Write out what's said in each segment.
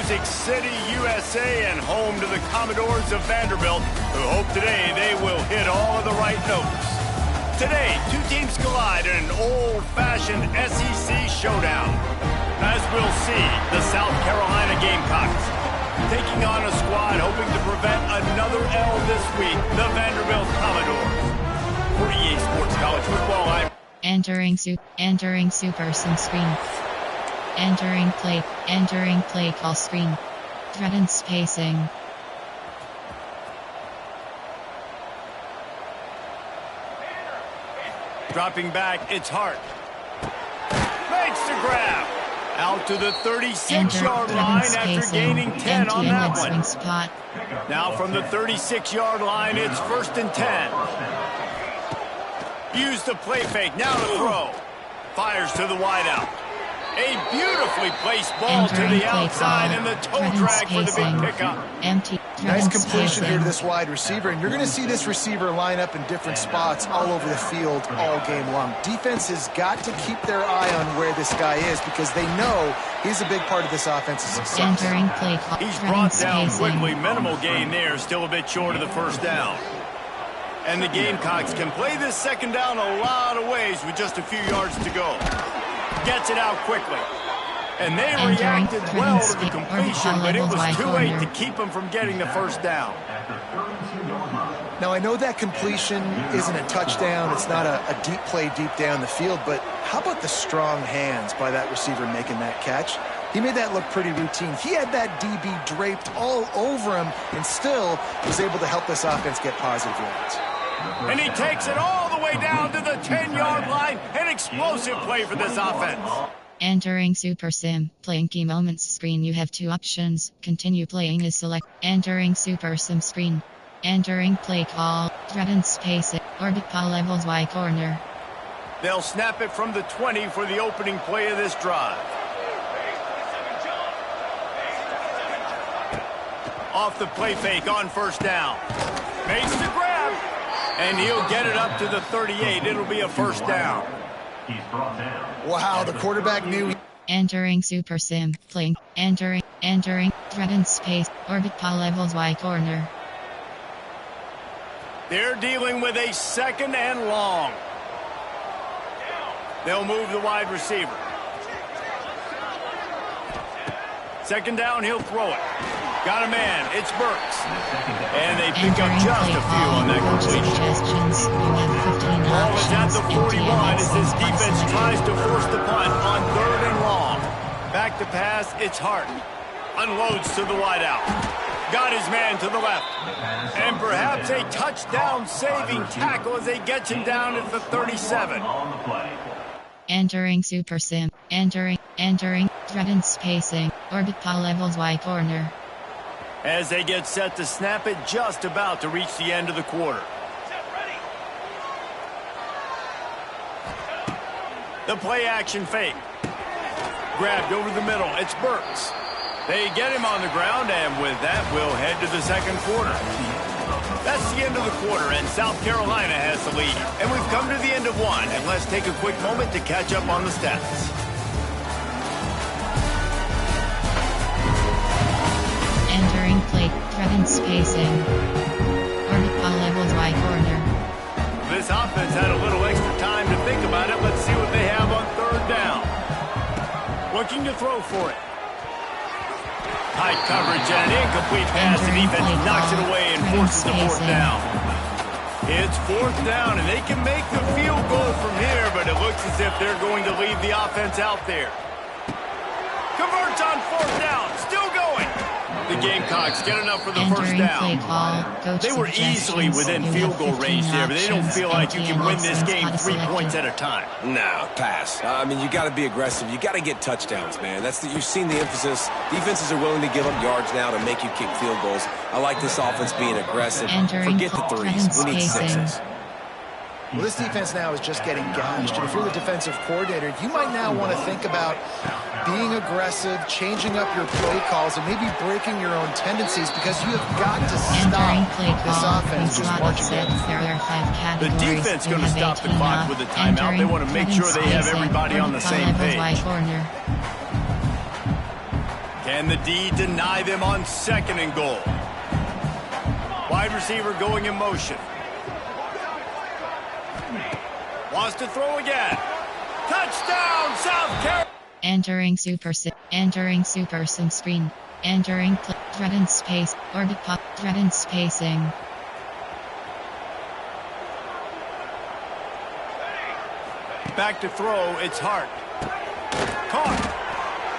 Music City, USA, and home to the Commodores of Vanderbilt, who hope today they will hit all of the right notes. Today, two teams collide in an old-fashioned SEC showdown. As we'll see, the South Carolina Gamecocks taking on a squad hoping to prevent another L this week, the Vanderbilt Commodores. For EA Sports College Football, I'm Entering Super Sim screen. Entering play call screen. Threaten spacing. dropping back, it's Hart. Makes the grab. Out to the 36-yard line after gaining 10 on that one. Spot. Now from the 36-yard line, it's 1st and 10. Use the play fake, now to throw. Fires to the wideout. A beautifully placed ball to the outside and the toe drag for the big pickup. Empty. Nice completion here to this wide receiver, and you're going to see this receiver line up in different spots all over the field all game long. Defense has got to keep their eye on where this guy is because they know he's a big part of this offense's success. Entering play call. He's brought down quickly. Minimal gain there, still a bit short of the first down. And the Gamecocks can play this second down a lot of ways with just a few yards to go. Gets it out quickly. And they reacted well to the completion, but it was too late to keep them from getting the first down. Now, I know that completion isn't a touchdown. It's not a deep play deep down the field, but how about the strong hands by that receiver making that catch? He made that look pretty routine. He had that DB draped all over him and still was able to help this offense get positive yards. And he takes it all the way down to the 10-yard line. An explosive play for this offense. Entering Super Sim, playing key moments screen. You have two options. Continue playing is select. Entering Super Sim screen. Entering play call. Threaten space it. Orbit ball levels Y corner. They'll snap it from the 20 for the opening play of this drive. Off the play fake on first down. Makes the grab. And he'll get it up to the 38. It'll be a first down. Wow, the quarterback knew. Entering Super Sim, playing, entering, threaten space, orbit ball levels Y corner. They're dealing with a second and long. They'll move the wide receiver. Second down, he'll throw it. Got a man, it's Burks. And they pick up just a few on that completion. Ball is at the 41 as this defense tries to force the punt on 3rd and long. Back to pass, it's Hart. Unloads to the wideout. Got his man to the left. And perhaps a touchdown-saving tackle as they get him down at the 37. Entering Super Sim, entering, threaten spacing, orbit ball levels Y corner. As they get set to snap it, just about to reach the end of the quarter. The play action fake. Grabbed over the middle. It's Burks. They get him on the ground, and with that, we'll head to the second quarter. That's the end of the quarter, and South Carolina has the lead. And we've come to the end of one, and let's take a quick moment to catch up on the stats. Entering play, threaten spacing. Orbit ball levels Y corner. This offense had a little extra time to think about it. Let's see what they have on 3rd down. Looking to throw for it. High coverage and an incomplete pass. The defense knocks it away and forces the 4th down. It's 4th down, and they can make the field goal from here, but it looks as if they're going to leave the offense out there. Converts on 4th down. Still going. The Gamecocks get enough for the first down. They were easily within field goal range there, but they don't feel like you can win this game 3 points at a time. No, pass. I mean, you got to be aggressive. You got to get touchdowns, man. You've seen the emphasis. Defenses are willing to give up yards now to make you kick field goals. I like this offense being aggressive. Forget the threes. We need 6s. Well, this defense now is just getting gashed. And if you're the defensive coordinator, you might now want to think about being aggressive, changing up your play calls, and maybe breaking your own tendencies because you have got to stop this offense just marching in. The defense is going to stop the clock with a timeout. They want to make sure they have everybody on the same page. And the D deny them on 2nd and goal. Wide receiver going in motion. Wants to throw again. Touchdown, South Carolina. Entering Super Sim screen. Entering threatened space. Orbit pop. Threatened spacing. Back to throw, it's Hart. Caught.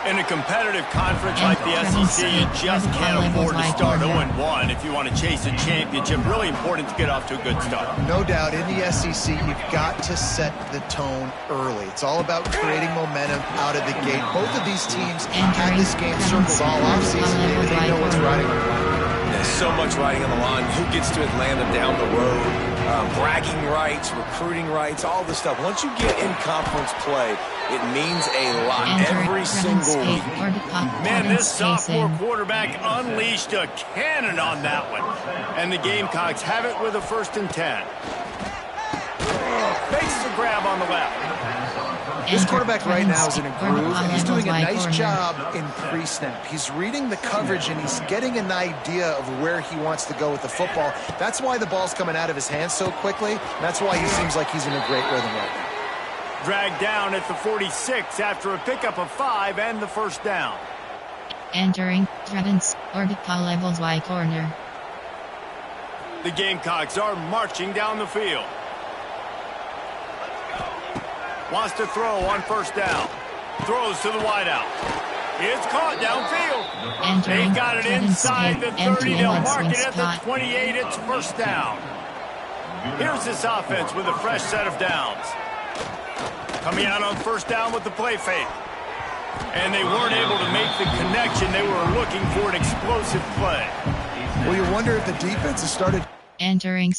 In a competitive conference like the SEC, you just can't afford to start 0-1 if you want to chase a championship. Really important to get off to a good start. No doubt, in the SEC, you've got to set the tone early. It's all about creating momentum out of the gate. Both of these teams had this game circled all offseason. They know what's riding on the line. There's so much riding on the line. Who gets to Atlanta down the road? Bragging rights, recruiting rights, all this stuff. Once you get in conference play, it means a lot every single week. Man, this sophomore quarterback unleashed a cannon on that one. And the Gamecocks have it with a 1st and 10. Makes the grab on the left. This quarterback right now is in a groove, and he's doing a nice job in pre-snap. He's reading the coverage, and he's getting an idea of where he wants to go with the football. That's why the ball's coming out of his hands so quickly. And that's why he seems like he's in a great rhythm right now. Dragged down at the 46 after a pickup of 5 and the 1st down. Entering threatens orbit levels Y corner. The Gamecocks are marching down the field. Wants to throw on 1st down. Throws to the wideout. It's caught downfield. They got it inside the 30. They'll mark it at the 28. It's 1st down. Here's this offense with a fresh set of downs. Coming out on 1st down with the play fake. And they weren't able to make the connection. They were looking for an explosive play. Well, you wonder if the defense has started... Entering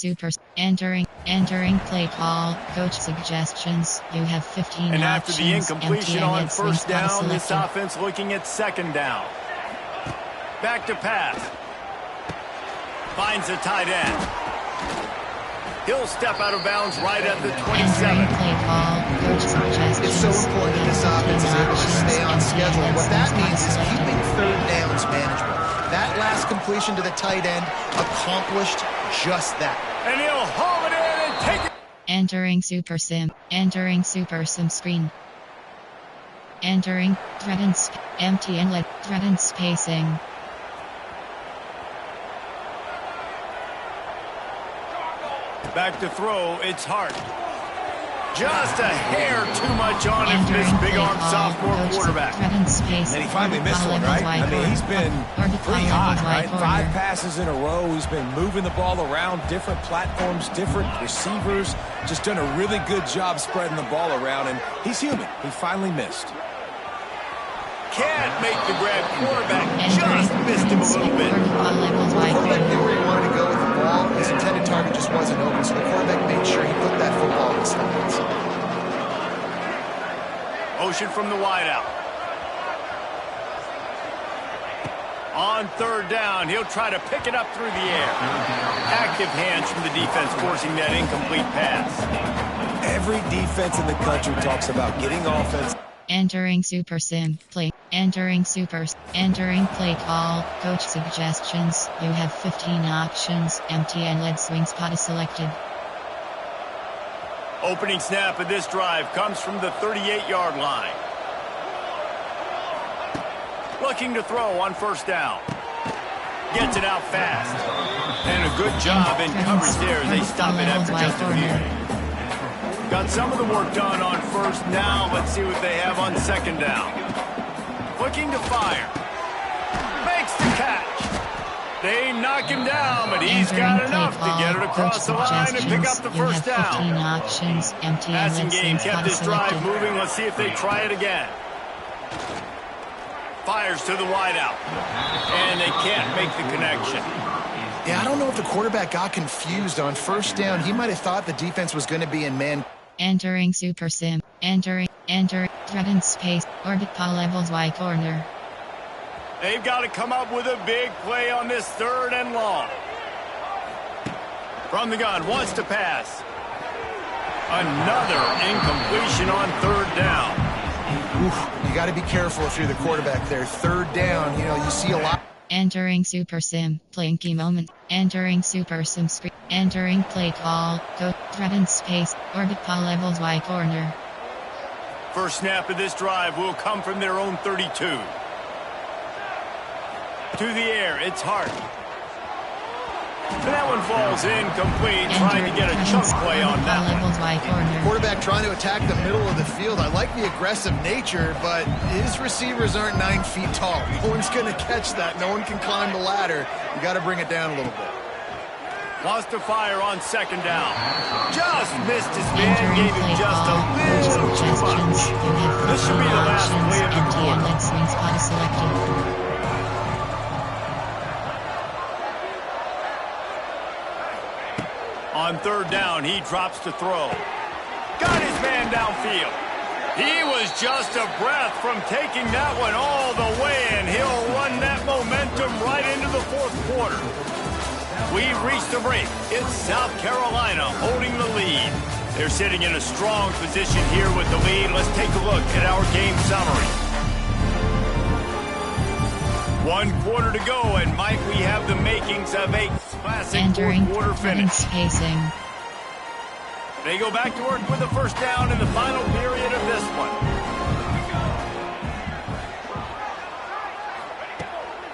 play call. Coach suggestions. You have 15 and options. After the incompletion on 1st down, this selected. offense looking at 2nd down. Back to pass. Finds a tight end. He'll step out of bounds right at the 27. Entering play call. Coach suggestions. It's so important that this offense is able to stay on schedule. What that means is keeping 3rd downs manageable. That last completion to the tight end accomplished just that. And he'll haul it in and take it. Entering Super Sim screen. Entering threatens empty inlet threatens spacing. Back to throw, it's Hart. Just a hair too much on him for this big-armed sophomore quarterback. And he finally missed one, right? I mean, he's been pretty hot, right? 5 passes in a row. He's been moving the ball around, different platforms, different receivers. Just done a really good job spreading the ball around, and he's human. He finally missed. Can't make the grab. Quarterback just missed him a little bit. The quarterback knew where he wanted to go with the ball. His intended target just wasn't open, so the quarterback made sure he put that football in the stands. Motion from the wideout. On 3rd down, he'll try to pick it up through the air. Active hands from the defense forcing that incomplete pass. Every defense in the country talks about getting offense. Entering Super Sim play. Entering play call. Coach suggestions. You have 15 options. Empty and lead swing spot is selected. Opening snap of this drive comes from the 38-yard line. Looking to throw on 1st down. Gets it out fast. And a good job in coverage there as they stop it after just a few. Got some of the work done on 1st. Now let's see what they have on 2nd down. Looking to fire. Makes the catch. They knock him down, but he's got enough to get it across the line and pick up the 1st down. Options, empty Passing game kept this drive moving. Let's see if they try it again. Fires to the wideout. And they can't make the connection. Yeah, I don't know if the quarterback got confused on 1st down. He might have thought the defense was going to be in man. Entering Super Sim. Enter, threatened space, orbit levels Y corner. They've got to come up with a big play on this 3rd and long. From the gun, wants to pass. Another incompletion on 3rd down. You got to be careful if you're the quarterback there. Third down, you see a lot. Entering Super Sim, playing key moment. Entering Super Sim screen. Entering play call. Go, threaten space, orbit ball levels Y corner. First snap of this drive will come from their own 32. To the air, it's Hart. And that one falls incomplete, trying to get a chunk play on that one. Quarterback trying to attack the middle of the field. I like the aggressive nature, but his receivers aren't 9 feet tall. No one's going to catch that. No one can climb the ladder. You got to bring it down a little bit. Wants to fire on second down. Just missed his man, gave him just a little too much. This should be the last play of the quarter. On third down, he drops to throw. Got his man downfield. He was just a breath from taking that one all the way, and he'll run that momentum right into the fourth quarter. We've reached the break. It's South Carolina holding the lead. They're sitting in a strong position here with the lead. Let's take a look at our game summary. 1 quarter to go, and Mike, we have the makings of a classic fourth quarter finish. Spacing. They go back to work with the first down in the final period of this one.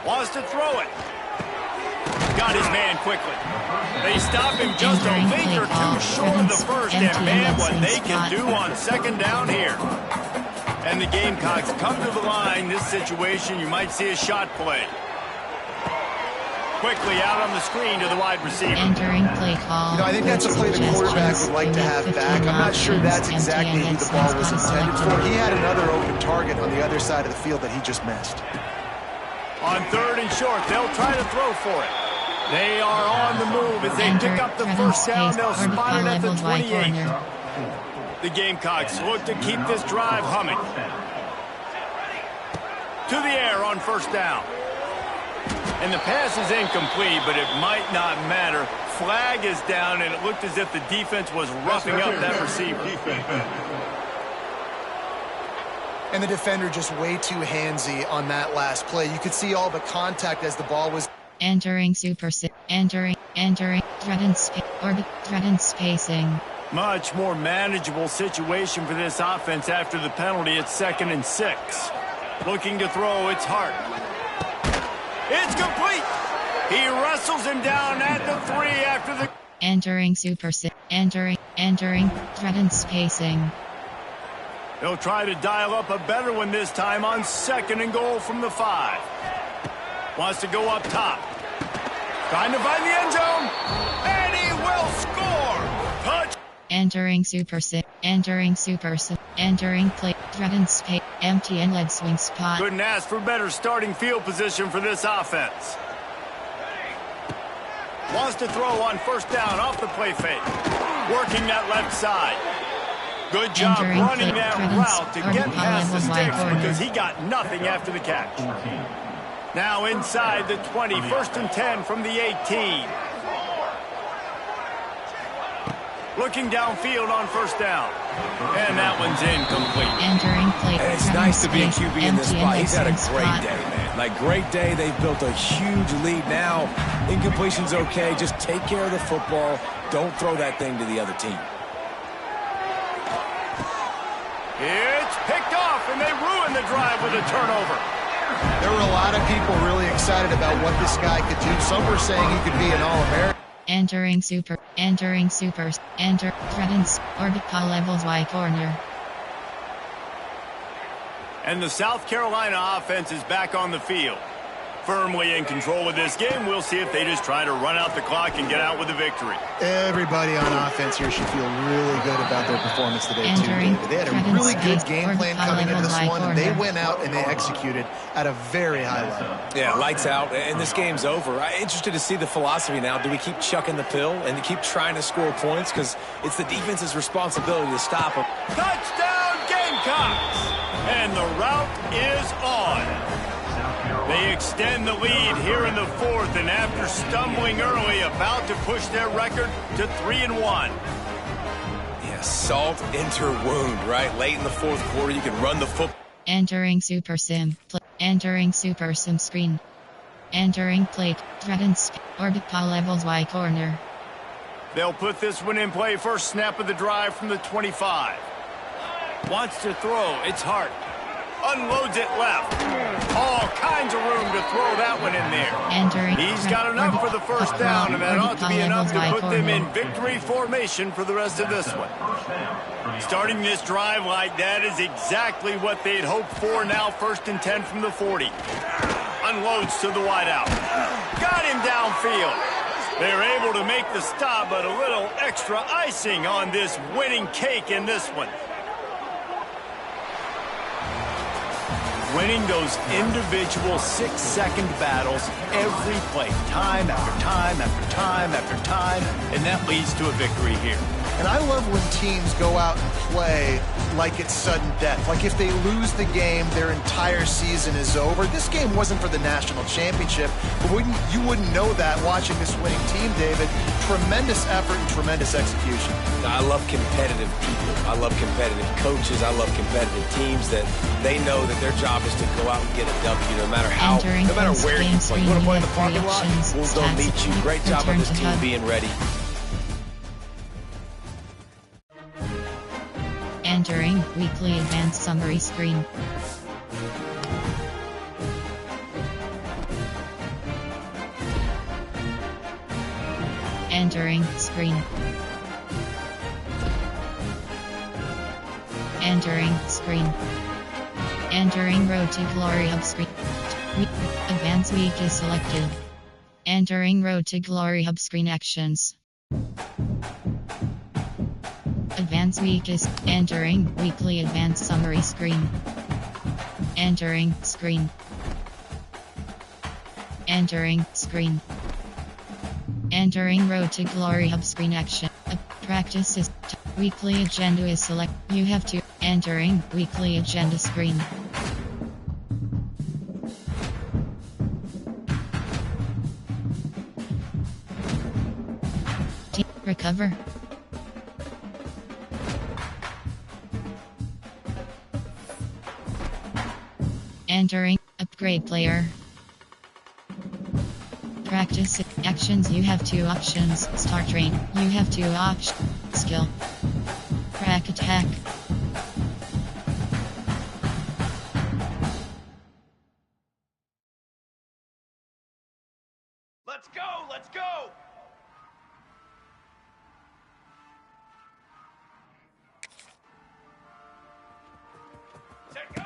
Wants to throw it. Got his man quickly. They stop him just a link or two short of the first, and man, what they can do on second down here. And the Gamecocks come to the line. This situation, you might see a shot play. Quickly out on the screen to the wide receiver. Entering play call. I think that's a play the quarterback would like to have back. I'm not sure that's exactly who the ball was intended for. He had another open target on the other side of the field that he just missed. On third and short, they'll try to throw for it. They are on the move as they pick up the first down. They'll spot it at the 28. The Gamecocks look to keep this drive humming. To the air on first down. And the pass is incomplete, but it might not matter. Flag is down, and it looked as if the defense was roughing up that receiver. And the defender just way too handsy on that last play. You could see all the contact as the ball was... Entering Super Sim. Entering, threaten spacing. Much more manageable situation for this offense after the penalty. It's 2nd and 6. Looking to throw, it's Hart. It's complete. He wrestles him down at the 3 after the... Entering Super Sim. Entering, threaten spacing. They'll try to dial up a better one this time on 2nd and goal from the 5. Wants to go up top. Trying to find the end zone. And he will score. Touch. Entering Super Sim. Entering play. Threaten space. Empty and lead swing spot. Couldn't ask for better starting field position for this offense. Wants to throw on first down off the play fake. Working that left side. Good job running that route to get past the sticks because he got nothing after the catch. Now inside the 20. 1st and 10 from the 18. Looking downfield on first down. And that one's incomplete. Entering play. It's nice to be a QB in this spot. He's had a great day, man. Like, great day. They've built a huge lead now. Incompletion's okay. Just take care of the football. Don't throw that thing to the other team. It's picked off, and they ruin the drive with a turnover. There were a lot of people really excited about what this guy could do. Some were saying he could be an All-American. Entering threatens, orbit call levels Y corner. And the South Carolina offense is back on the field. Firmly in control of this game. We'll see if they just try to run out the clock and get out with a victory. Everybody on offense here should feel really good about their performance today, too, David. They had a really good game plan coming into this one. They went out and they executed at a very high level. Yeah, lights out, and this game's over. I'm interested to see the philosophy now. Do we keep chucking the pill and keep trying to score points? Because it's the defense's responsibility to stop them. Touchdown, Gamecocks! And the route is on. They extend the lead here in the 4th, and after stumbling early, about to push their record to 3-1. Yeah, salt into wound, right? Late in the 4th quarter, you can run the football. Entering Super Sim. Entering Super Sim screen. Entering plate. Dragons. Orbit power levels Y corner. They'll put this one in play. First snap of the drive from the 25. Wants to throw. It's Hart. Unloads it left. All kinds of room to throw that one in there. He's got enough for the first down, and that ought to be enough to put them in victory formation for the rest of this one. Starting this drive like that is exactly what they'd hoped for. Now 1st and 10 from the 40. Unloads to the wideout. Got him downfield. They're able to make the stop, but a little extra icing on this winning cake in this one. Winning those individual 6-second battles every play, time after time after time after time, and that leads to a victory here. And I love when teams go out and play like it's sudden death. Like if they lose the game, their entire season is over. This game wasn't for the national championship, but you wouldn't know that watching this winning team, David. Tremendous effort and tremendous execution. I love competitive people. I love competitive coaches. I love competitive teams that they know that their job is to go out and get a W no matter how, no matter where you play. You want to play in the parking lot? We'll go meet you. Great job on this team being ready. Entering weekly advanced summary screen. Entering screen. Entering screen. Entering Road to Glory Hub screen. Advanced week is selected. Entering Road to Glory Hub screen actions. Advanced week is entering weekly advanced summary screen. Entering screen. Entering screen. Entering Road to Glory Hub screen action. Practice is weekly agenda is select. You have to entering weekly agenda screen. Recover. Entering upgrade player. Practice actions. You have 2 options. Start train. You have 2 options. Skill. Crack attack. Let's go! Let's go! Set go!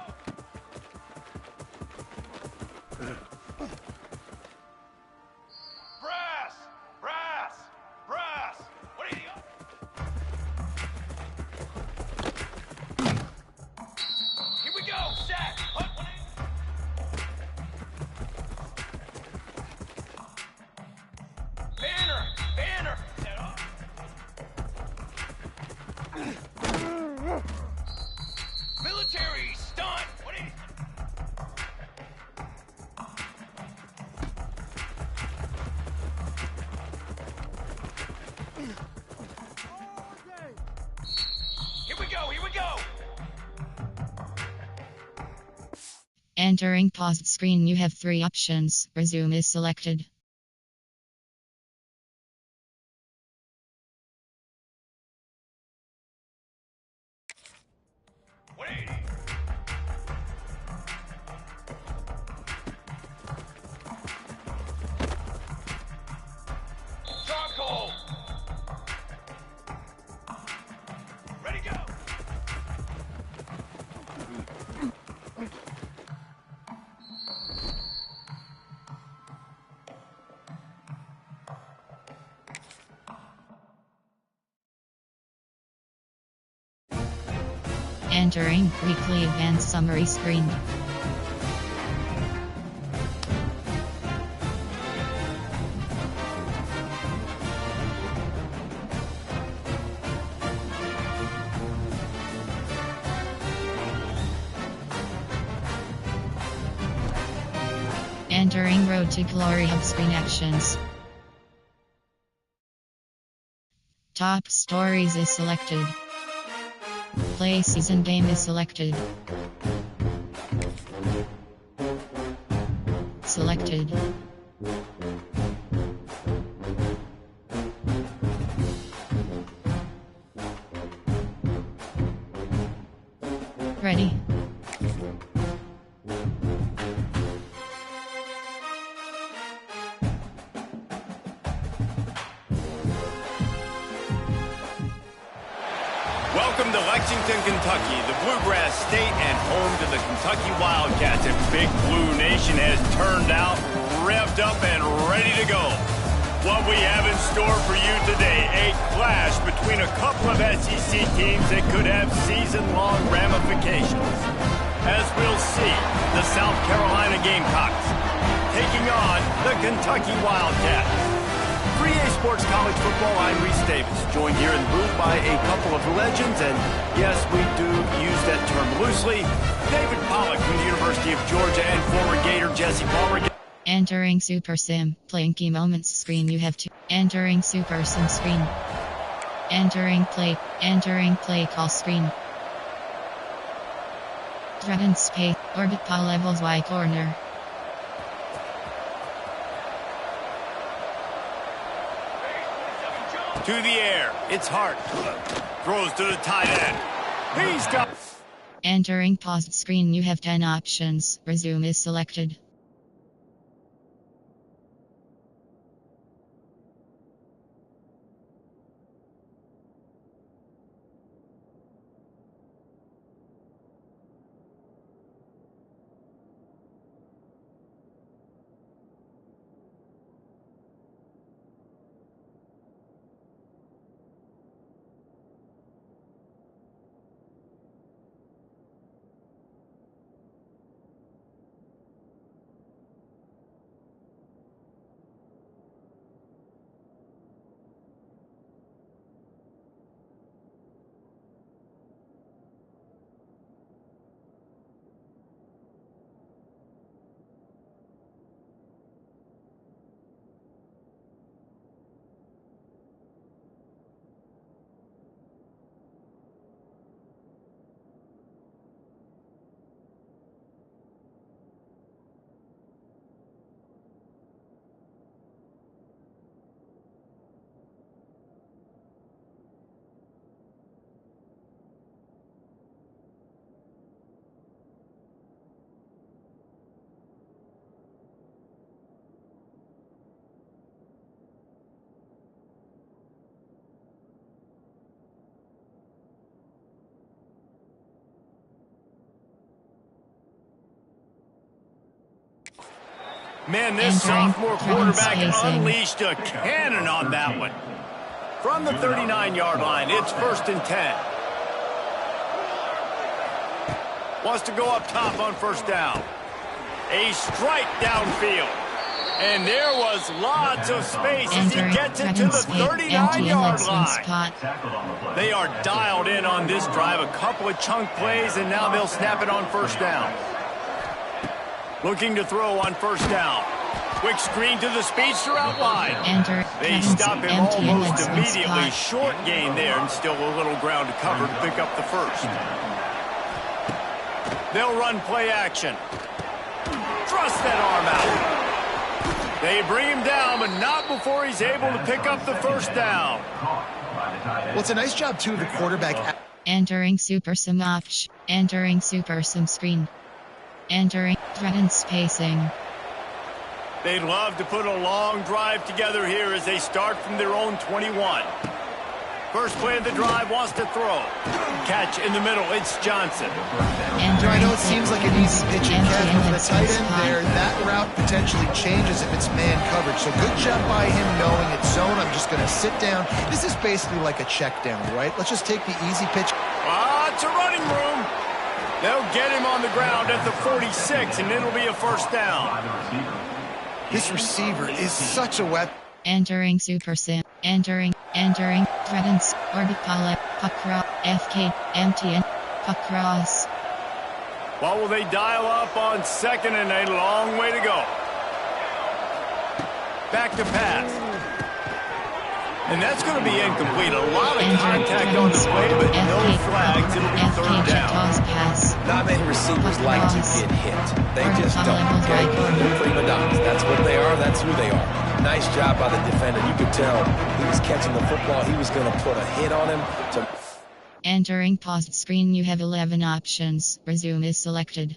Brass! Brass! Brass! What are you... Here we go! Set! What are you... Banner! Banner! Set up! Military stunt! What are you... Here we go! Here we go! Entering paused screen. You have 3 options. Resume is selected. Charcoal! Ready, go! Entering weekly advanced summary screen. Entering Road to Glory Hub screen actions. Top stories is selected. Play season game is selected. selected. Ready. Welcome to Lexington, Kentucky, the Bluegrass State and home to the Kentucky Wildcats. And Big Blue Nation has turned out, revved up, and ready to go. What we have in store for you today, a clash between a couple of SEC teams that could have season-long ramifications. As we'll see, the South Carolina Gamecocks taking on the Kentucky Wildcats. 3A Sports College Football, I'm Reese Davis, joined here in the booth by a couple of legends, and yes, we do use that term loosely. David Pollack from the University of Georgia and former Gator Jesse Palmer. Entering Super Sim, playing key moments screen you have to. Entering Super Sim screen. Entering play call screen. Dragon space, orbit power levels Y corner. To the air, it's Hart. Throws to the tight end. He's got... Entering paused screen you have 10 options. Resume is selected. Man, this sophomore quarterback unleashed a cannon on that one. From the 39-yard line, it's 1st and 10. Wants to go up top on 1st down. A strike downfield. And there was lots of space as he gets it to the 39-yard line. They are dialed in on this drive. A couple of chunk plays, and now they'll snap it on 1st down. Looking to throw on 1st down. Quick screen to the speedster out wide. They stop him almost immediately. Short gain there and still a little ground to cover to pick up the 1st. They'll run play action. Thrust that arm out. They bring him down, but not before he's able to pick up the 1st down. Well, it's a nice job, too, of the quarterback. Entering Super Sim option. Entering Super Sim screen. Entering Dragon spacing. They'd love to put a long drive together here as they start from their own 21. First play of the drive, wants to throw. Catch in the middle, it's Johnson. I know it seems like an easy pitch and catch, but for the tight end there, that route potentially changes if it's man coverage. So good job by him knowing it's zone. I'm just going to sit down. This is basically like a check down, right? Let's just take the easy pitch. It's a running room. They'll get him on the ground at the 46, and it'll be a 1st down. This receiver is such a weapon. Entering Super Sim. Entering Dragons, orbit palette, puck cross, FK, MTN, puck cross. What will they dial up on 2nd and a long way to go? Back to pass. And that's going to be incomplete. A lot of contact on the play, but no flags. It'll be third down. Not many receivers like to get hit. They just don't, okay? They're prima donnas. That's what they are. That's who they are. Nice job by the defender. You could tell he was catching the football. He was going to put a hit on him. Entering paused screen, you have 11 options. Resume is selected.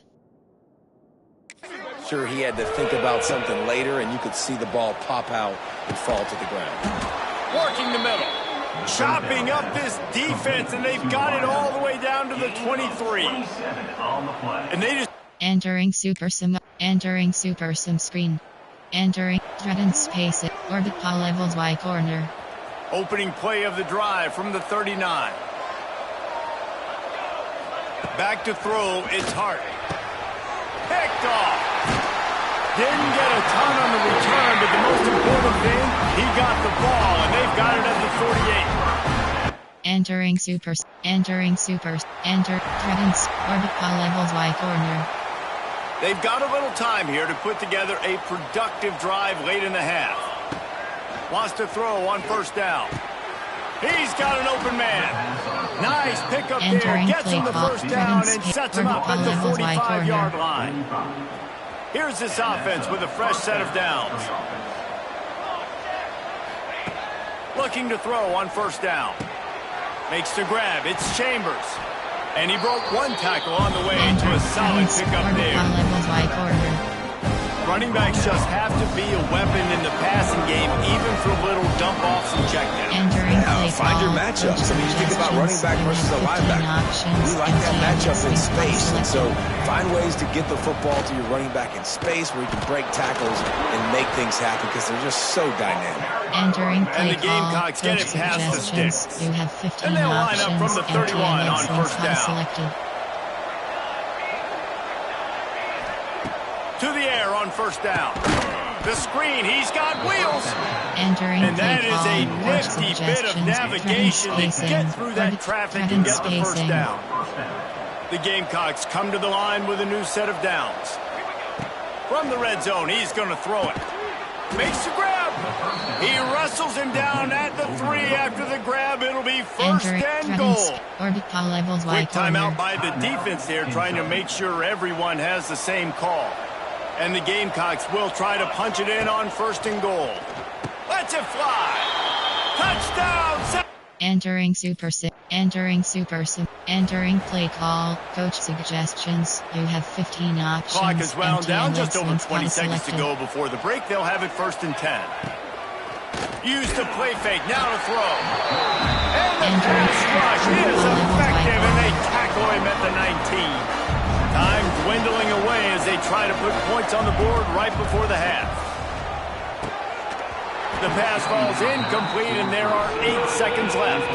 Sure, he had to think about something later, and you could see the ball pop out and fall to the ground. Working the middle. Chopping up this defense, and they've got it all the way down to the 23. And they just... Entering super sim screen. Entering threatened space at orbit ball levels Y corner. Opening play of the drive from the 39. Back to throw, it's Hart. Picked off. Didn't get a ton on the return, but the most important thing, he got the ball, and they've got it at the 48. Enter threatens orbit ball levels Y corner. They've got a little time here to put together a productive drive late in the half. Wants to throw on first down. He's got an open man. Nice pickup there. Gets him the first down and sets him up at the 45-yard line. Here's this offense with a fresh set of downs. Looking to throw on first down. Makes the grab. It's Chambers. And he broke one tackle on the way to a solid pickup there. Running backs just have to be a weapon in the passing game, even for little dump-offs and checkdowns. Yeah, find your matchups. I mean, you think about running back versus a linebacker. We like that matchup in space, and so find ways to get the football to your running back in space where you can break tackles and make things happen because they're just so dynamic. And the Gamecocks get it past the sticks. You have 15 and they'll line up from the 31 on first down. Selected. To the air on first down. The screen, he's got wheels. And that is a nifty bit of navigation to get through that traffic and get the first down. The Gamecocks come to the line with a new set of downs. From the red zone, he's going to throw it. Makes the grab. He wrestles him down at the 3 after the grab. It'll be first and goal. Quick timeout by the defense there, trying to make sure everyone has the same call. And the Gamecocks will try to punch it in on first and goal. Let's it fly. Touchdown. Entering play call. Coach suggestions. You have 15 options. Clock is wound down. Just over 20 seconds selected. to go before the break. They'll have it first and 10. Use the play fake. Now to throw. And the pass rush is effective, and they tackle him at the 19. Time dwindling away as they try to put points on the board right before the half. The pass falls incomplete, and there are 8 seconds left.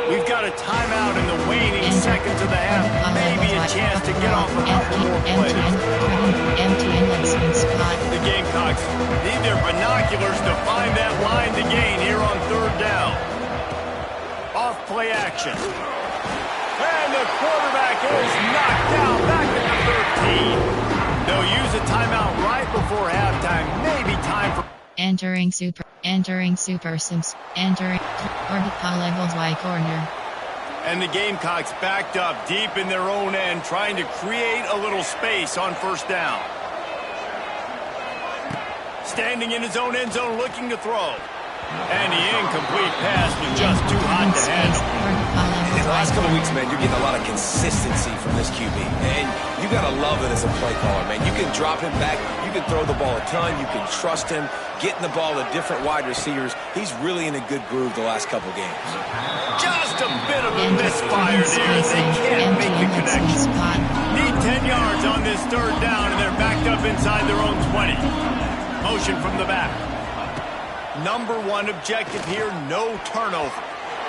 We've got a timeout in the waning seconds of the half. Maybe a chance to get off a couple more plays. The Gamecocks need their binoculars to find that line to gain here on third down. Off play action. And the quarterback is knocked down back at the 13. They'll use a timeout right before halftime. Maybe time for... Entering orbit ball levels Y corner. And the Gamecocks backed up deep in their own end, trying to create a little space on first down. Standing in his own end zone, looking to throw. And the incomplete pass was just too hot to handle. In the last couple weeks, man, you're getting a lot of consistency from this QB. And you got to love it as a play caller, man. You can drop him back. You can throw the ball a ton. You can trust him. Getting the ball to different wide receivers. He's really in a good groove the last couple games. Just a bit of a misfire there. They can't make the connection. Need 10 yards on this third down, and they're backed up inside their own 20. Motion from the back. Number one objective here, no turnover.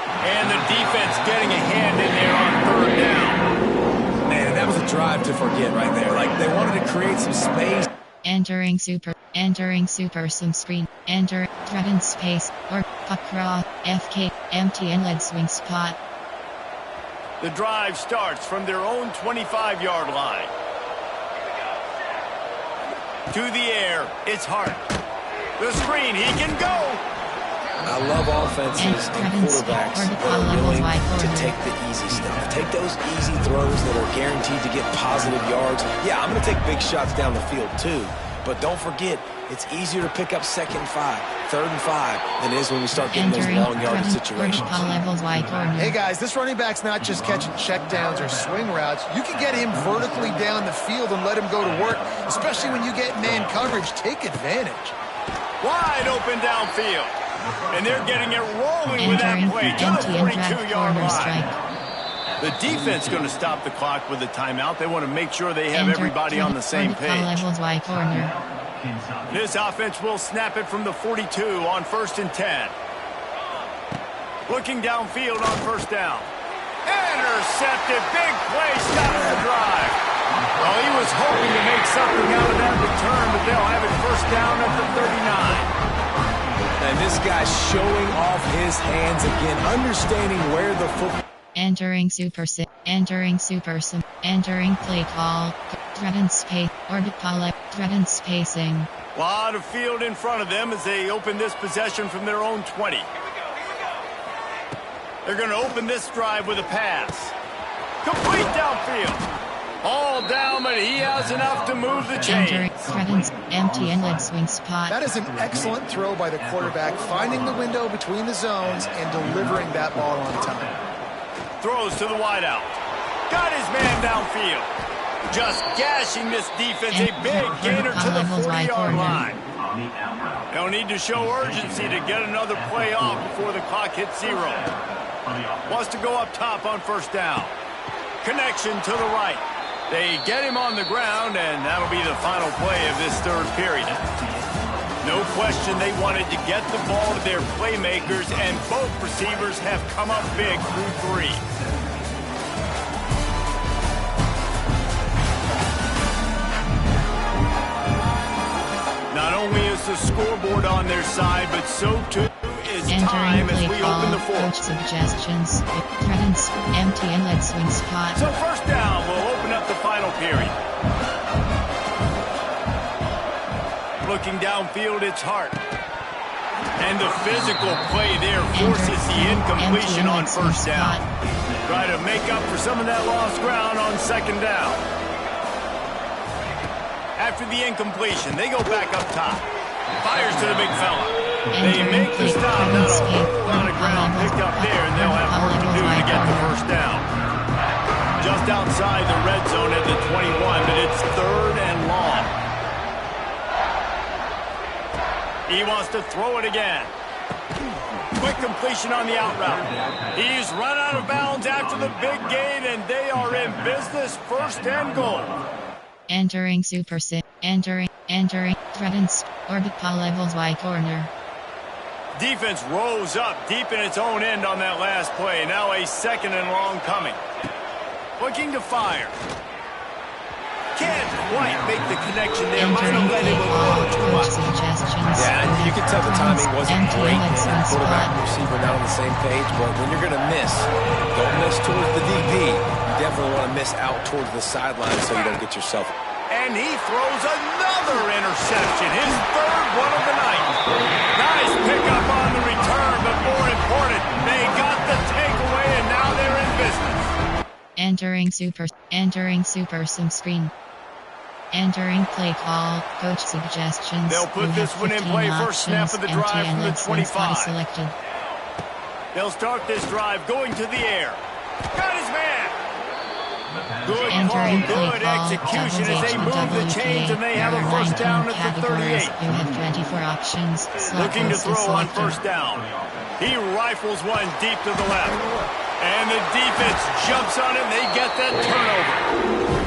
And the defense getting a hand in there on third down. Man, that was a drive to forget right there. Like, they wanted to create some space. Entering super sim screen. Enter threatened space or puck raw FK empty and lead swing spot. The drive starts from their own 25-yard line. To the air, it's Hart. The screen, he can go. I love offenses and quarterbacks that are willing to take the easy stuff. Take those easy throws that are guaranteed to get positive yards. Yeah, I'm going to take big shots down the field too. But don't forget, it's easier to pick up 2nd and 5, 3rd and 5 than it is when we start getting those long yardage situations. Hey guys, this running back's not just catching checkdowns or swing routes. You can get him vertically down the field and let him go to work, especially when you get man coverage. Take advantage. Wide open downfield. And they're getting it rolling with that play to the 42-yard line. The defense going to stop the clock with a timeout. They want to make sure they have everybody on the same page. This offense will snap it from the 42 on 1st and 10. Looking downfield on 1st down. Intercepted. Big play. Stops the drive. Well, he was hoping to make something out of that return, but they'll have it 1st down at the 39. And this guy's showing off his hands again, understanding where the football... Entering Super Sim. Entering Super Sim. Entering play call. Threaten space. Orbit call. Threaten spacing. Lot of field in front of them as they open this possession from their own 20. They're going to open this drive with a pass. Complete downfield. All down, but he has enough to move the chains. Threatens empty inlet swing spot. That is an excellent throw by the quarterback, finding the window between the zones and delivering that ball on time. Throws to the wideout. Got his man downfield. Just gashing this defense. A big gainer to the 40-yard line. They'll need to show urgency to get another play off before the clock hits 0. Wants to go up top on 1st down. Connection to the right. They get him on the ground, and that'll be the final play of this 3rd period. No question they wanted to get the ball to their playmakers, and both receivers have come up big through 3. Not only is the scoreboard on their side, but so too is time as we open the 4th. Coach suggestions. Threatens empty inlet swing spot. So 1st down will open up the final period. Looking downfield, it's Hart. And the physical play there forces the incompletion on 1st down. Try to make up for some of that lost ground on 2nd down. After the incompletion, they go back up top. Fires to the big fella. They make the stop. Not a whole lot of ground picked up there, and they'll have work to do to get the 1st down. Just outside the red zone at the 21, but it's 3rd and long. He wants to throw it again. Quick completion on the out route. He's run out of bounds after the big gain, and they are in business. 1st and goal. Entering Super Sim. Entering. Threatens. Orbit call levels Y corner. Defense rose up deep in its own end on that last play. Now a 2nd and long coming. Looking to fire. Can't quite make the connection there. Might have let him a little too much. Yeah, you can tell the timing wasn't great. Quarterback and receiver not on the same page, but when you're going to miss, don't miss towards the DB. You definitely want to miss out towards the sideline so you don't get yourself. And he throws another interception, his 3rd one of the night. Nice pickup on the return, but more important, they got the takeaway, and now they're in business. Entering Super Sim screen. Entering play call. Coach suggestions. They'll put this one in play. First snap of the drive from the 25. Selected. They'll start this drive going to the air. Got his man. Good call, good execution as they move the chains, and they have a 1st down at the 38. You have 24 options. Looking to throw on 1st down. He rifles one deep to the left. And the defense jumps on it, and they get that turnover.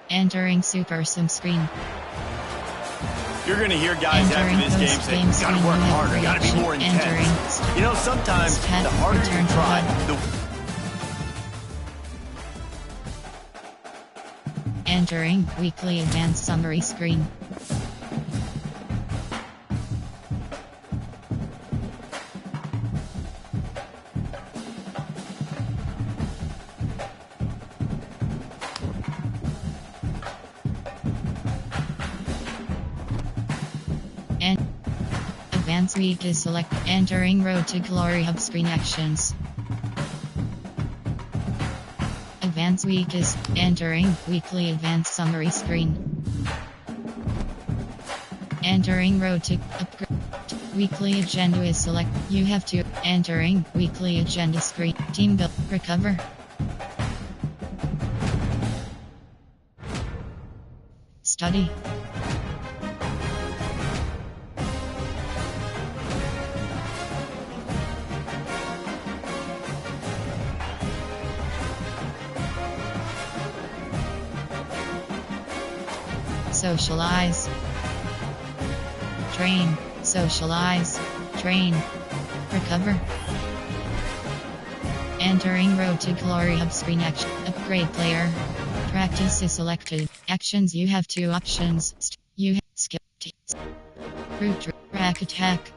Entering Super Sim screen. You're going to hear guys after this game say, gotta work harder, gotta be more intense. You know, sometimes the harder you try, Entering weekly advanced summary screen. Advanced Week is select. Entering Road to Glory Hub screen actions. Advanced Week is entering weekly advanced summary screen. Entering Road to upgrade. Weekly agenda is select. You have to entering weekly agenda screen. Team build. Recover. Study. Socialize. Train. Socialize. Train. Recover. Entering Road to Glory Hub screen action. Upgrade player. Practice is selected. Actions you have two options. You have skip. Root. Rack attack.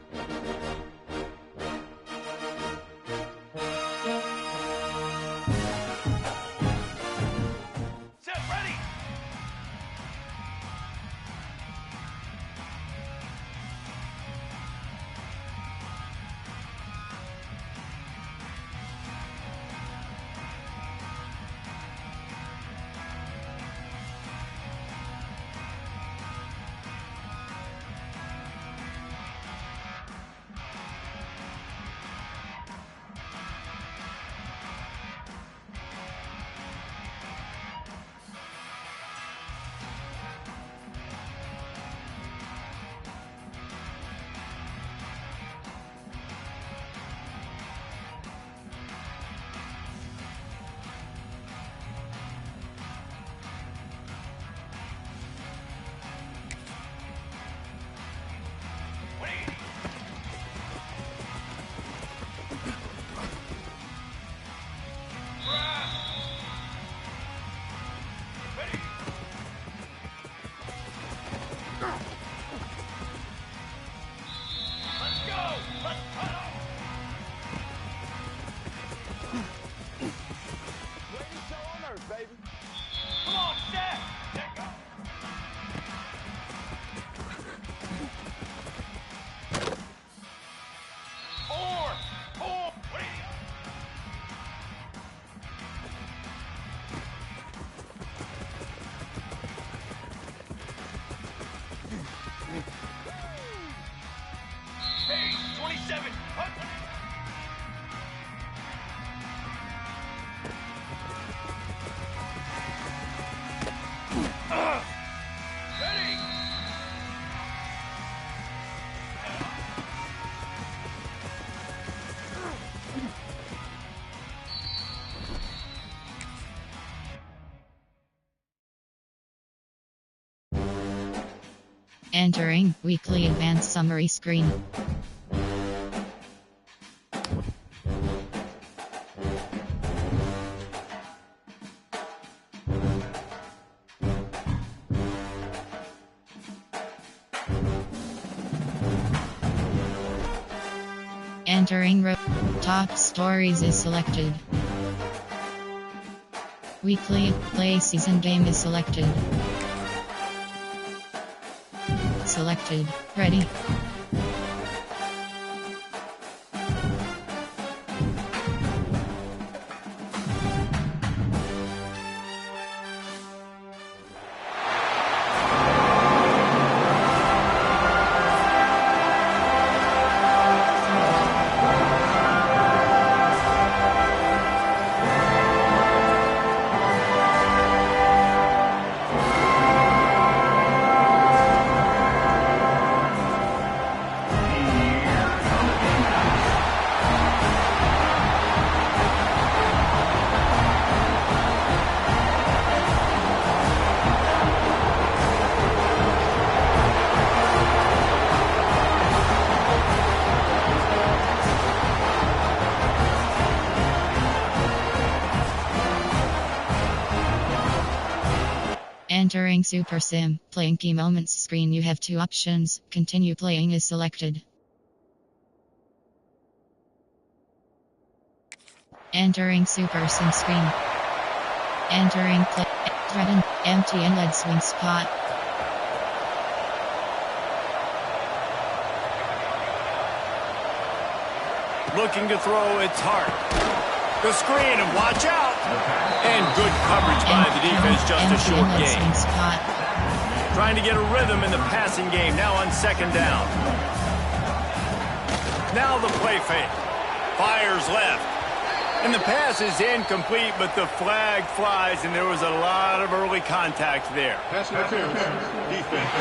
Entering weekly advanced summary screen. Entering top stories is selected. Weekly play season game is selected. Selected. Ready. Entering Super Sim, playing key moments screen. You have two options. Continue playing is selected. Entering Super Sim screen. Entering play. Threaten, empty and lead swing spot. looking to throw. It's Hart. The screen, and watch out. And good coverage by the defense, just a short gain. Trying to get a rhythm in the passing game, now on second down. Now the play fake. Fires left. And the pass is incomplete, but the flag flies, and there was a lot of early contact there. Pass interference. Defense.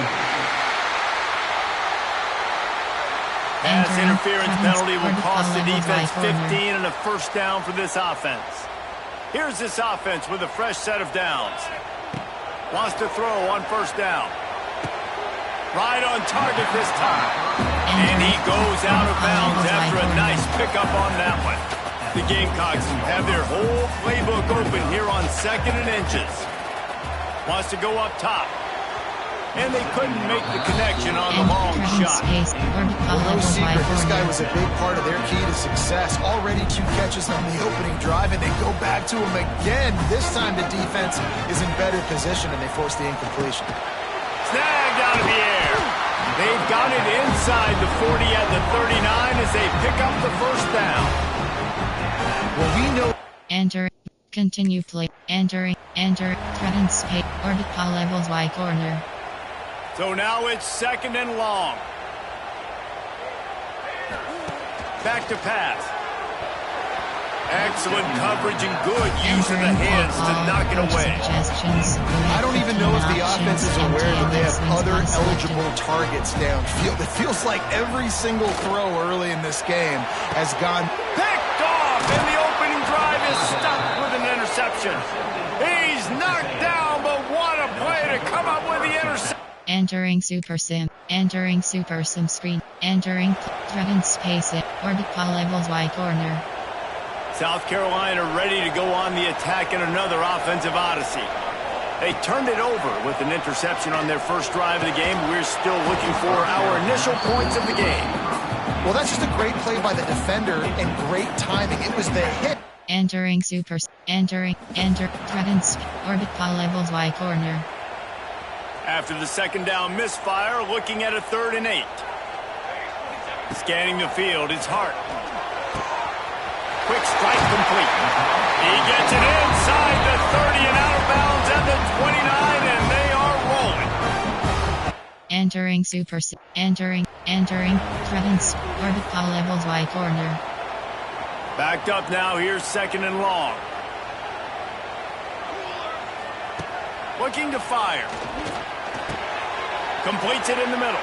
Pass interference penalty will cost the defense 15 and a first down for this offense. Here's this offense with a fresh set of downs. Wants to throw on first down. Right on target this time. And he goes out of bounds after a nice pickup on that one. The Gamecocks have their whole playbook open here on second and inches. Wants to go up top. And they couldn't make the connection on the long shot. Well, no secret, this guy was a big part of their key to success. Already 2 catches on the opening drive, and they go back to him again. This time the defense is in better position, and they force the incompletion. Snagged out of the air. They've got it inside the 40 at the 39 as they pick up the first down. Well, we know... Enter. Continue play. Enter. Threaten space. Orbit call levels Y corner. So now it's second and long. Back to pass. Excellent coverage and good use of the hands to knock it away. I don't even know if the offense is aware that they have other eligible targets downfield. It feels like every single throw early in this game has gone picked off, and the opening drive is stuck with an interception. He's knocked down, but what a play to come up with the interception. Entering Super Sim. Entering Super Sim screen. Entering threaten space it. Orbit call levels Y corner. South Carolina ready to go on the attack in another offensive odyssey. They turned it over with an interception on their first drive of the game. We're still looking for our initial points of the game. Well, that's just a great play by the defender and great timing. It was the hit. Entering Super. Enter. Threaten orbit call levels Y corner. After the second down misfire, looking at a 3rd and 8. Scanning the field, it's Hart. Quick strike complete. He gets it inside the 30 and out of bounds at the 29, and they are rolling. Entering Super. Entering. Threaten orbit call levels Y corner. Backed up now, here's second and long. Looking to fire. Completes it in the middle.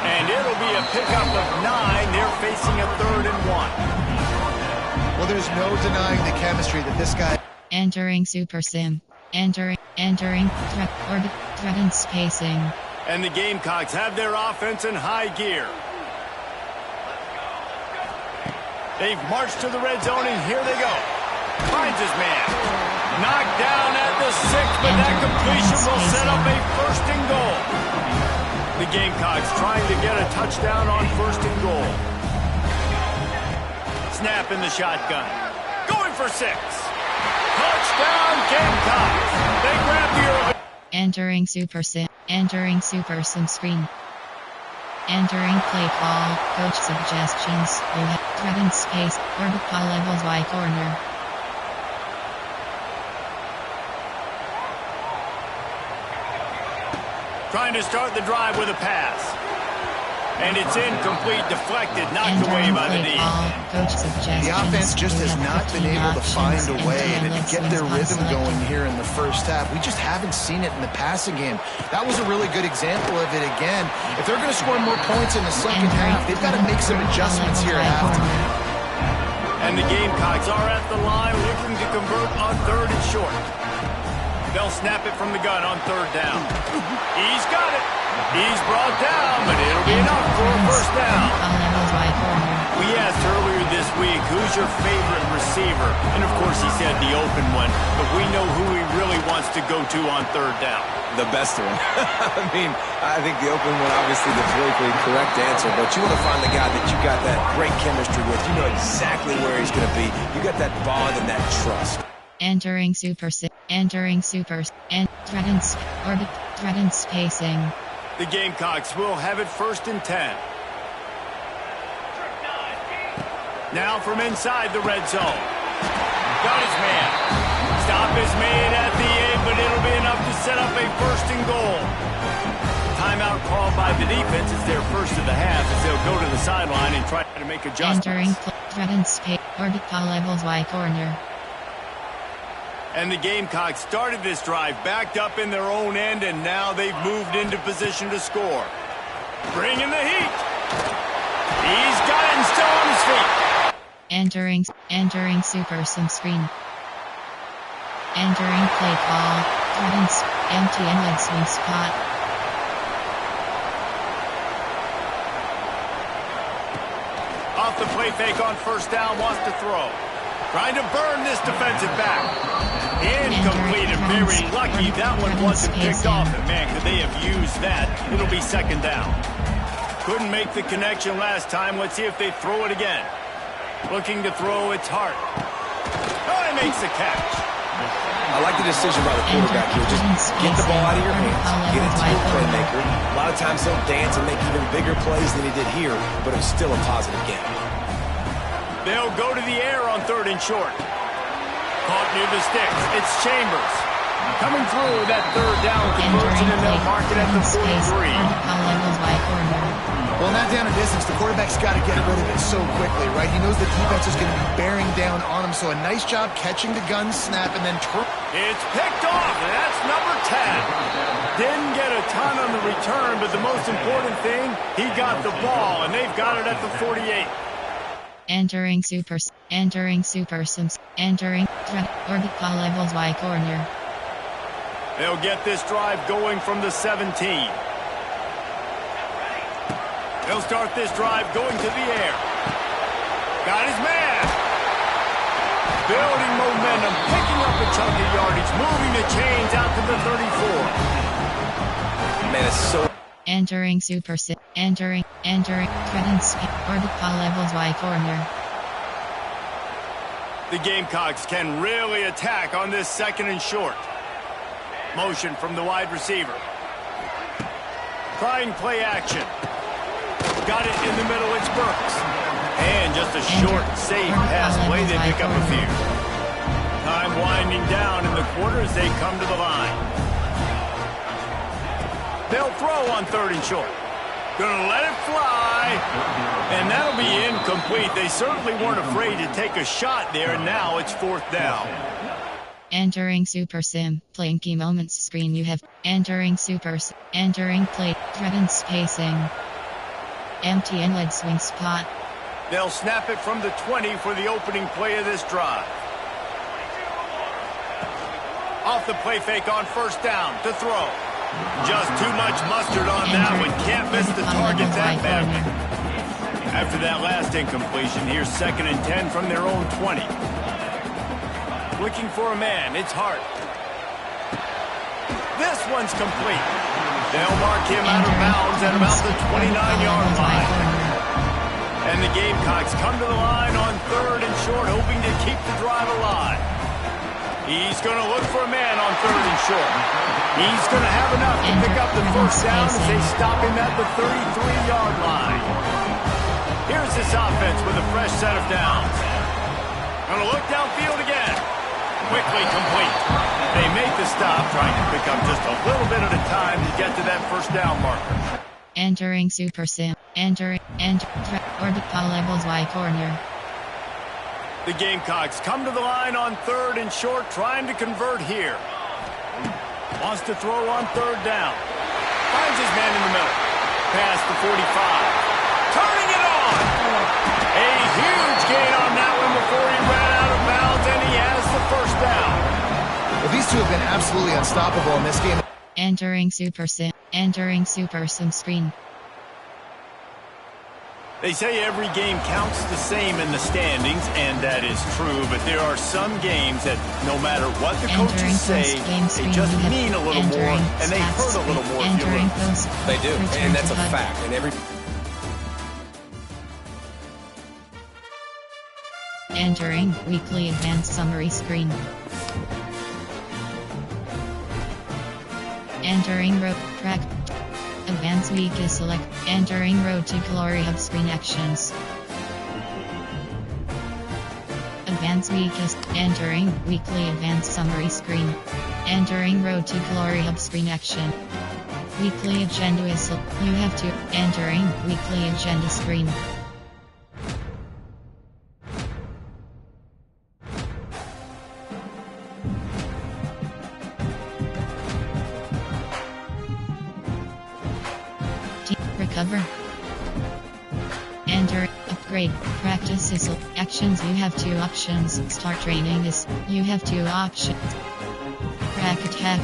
And it'll be a pickup of 9. They're facing a 3rd and 1. Well, there's no denying the chemistry that this guy... Entering Super Sim. Entering threaten spacing. And the Gamecocks have their offense in high gear. They've marched to the red zone, and here they go. Finds his man. Knocked down at the 6, but that completion will set up a 1st and goal. The Gamecocks trying to get a touchdown on 1st and goal. Snap in the shotgun. Going for 6. Touchdown Gamecocks. They grab the early. Entering Super Sim. Entering Super Sim screen. Entering play call. Coach suggestions. Threaten space. Orbit call levels Y corner. Trying to start the drive with a pass. And it's incomplete, deflected, knocked away by the D. The offense just has not been able to find a way to get their rhythm going here in the first half. We just haven't seen it in the passing game. That was a really good example of it again. If they're going to score more points in the second half, they've got to make some adjustments here at halftime. And the Gamecocks are at the line looking to convert on 3rd and short. They'll snap it from the gun on 3rd down. He's got it. He's brought down, but it'll be enough for a first down. We asked earlier this week, who's your favorite receiver? And of course he said the open one, but we know who he really wants to go to on 3rd down. The best one. I think the open one, obviously the politically correct answer, but you want to find the guy that you got that great chemistry with. You know exactly where he's going to be. You got that bond and that trust. Entering Super. And threaten spacing. The Gamecocks will have it 1st and 10. Now from inside the red zone. Got his man. Stop is made at the 8, but it'll be enough to set up a 1st and goal. Timeout called by the defense is their first of the half as they'll go to the sideline and try to make adjustments. Entering threatens pay orbit ball levels Y corner. And the Gamecocks started this drive backed up in their own end, and now they've moved into position to score. Bringing the heat. He's got it and still on his feet. Entering super sim screen. Entering play call. Threatens empty inlet swing spot. Off the play fake on 1st down, wants to throw. Trying to burn this defensive back. Incomplete and very lucky that one wasn't picked off. And man, could they have used that? It'll be 2nd down. Couldn't make the connection last time. Let's see if they throw it again. Looking to throw, it's Hart. Oh, he makes the catch. I like the decision by the quarterback here. Just get the ball out of your hands. Get it to your playmaker. A lot of times he'll dance and make even bigger plays than he did here, but it's still a positive game. They'll go to the air on 3rd and short. Caught near the sticks. It's Chambers. Coming through that 3rd down conversion, and they'll mark it at the 43. Well, not down a distance. The quarterback's got to get rid of it so quickly, right? He knows the defense is going to be bearing down on him, so a nice job catching the gun snap and then it's picked off, and that's number 10. Didn't get a ton on the return, but the most important thing, he got the ball, and they've got it at the 48. Entering super sims. Entering orbit ball levels Y corner. They'll get this drive going from the 17. They'll start this drive going to the air. Got his man. Building momentum, picking up a chunk of yardage, moving the chains out to the 34. Man, it's so... Entering super sim. Entering threatens orbit ball levels Y corner. The Gamecocks can really attack on this 2nd and short. Motion from the wide receiver. Trying play action. Got it in the middle, it's Burks. And just a short, safe pass play, they pick up a few. Time winding down in the quarter as they come to the line. They'll throw on 3rd and short. Gonna let it fly. And that'll be incomplete. They certainly weren't afraid to take a shot there, and now it's 4th down. Entering super sim, playing key moments screen. You have entering play, threatened spacing. Empty inlet swing spot. They'll snap it from the 20 for the opening play of this drive. Off the play fake on 1st down to throw. Just too much mustard on that one. Can't miss the target that badly. After that last incompletion, here's 2nd and 10 from their own 20. Looking for a man, it's Hart. This one's complete. They'll mark him out of bounds at about the 29-yard line. And the Gamecocks come to the line on 3rd and short, hoping to keep the drive alive. He's going to look for a man on 3rd and short. He's going to have enough to pick up the 1st down as they stop him at the 33-yard line. Here's this offense with a fresh set of downs. Going to look downfield again. Quickly complete. They make the stop, trying to pick up just a little bit at a time to get to that 1st down marker. Entering super sim. Orbit ball levels Y corner. The Gamecocks come to the line on 3rd and short, trying to convert here. Wants to throw on 3rd down. Finds his man in the middle. Past the 45. Turning it on. A huge gain on that one before he ran out of bounds, and he has the 1st down. Well, these two have been absolutely unstoppable in this game. Entering super sim screen. They say every game counts the same in the standings, and that is true, but there are some games that no matter what the coaches say, they just mean a little more, and they hurt a little more if you lose. They do, and that's a fact. And Entering weekly advanced summary screen. Entering road track. Advanced week is select. Entering road to glory hub screen actions. Advanced Weekest. Entering Weekly Advanced Summary Screen. Entering Road to Glory Hub Screen Action. Weekly Agenda is you have to. Entering Weekly Agenda Screen. Recover. Enter. Upgrade. Practice is actions. You have 2 options. Start training is you have 2 options. Crack attack.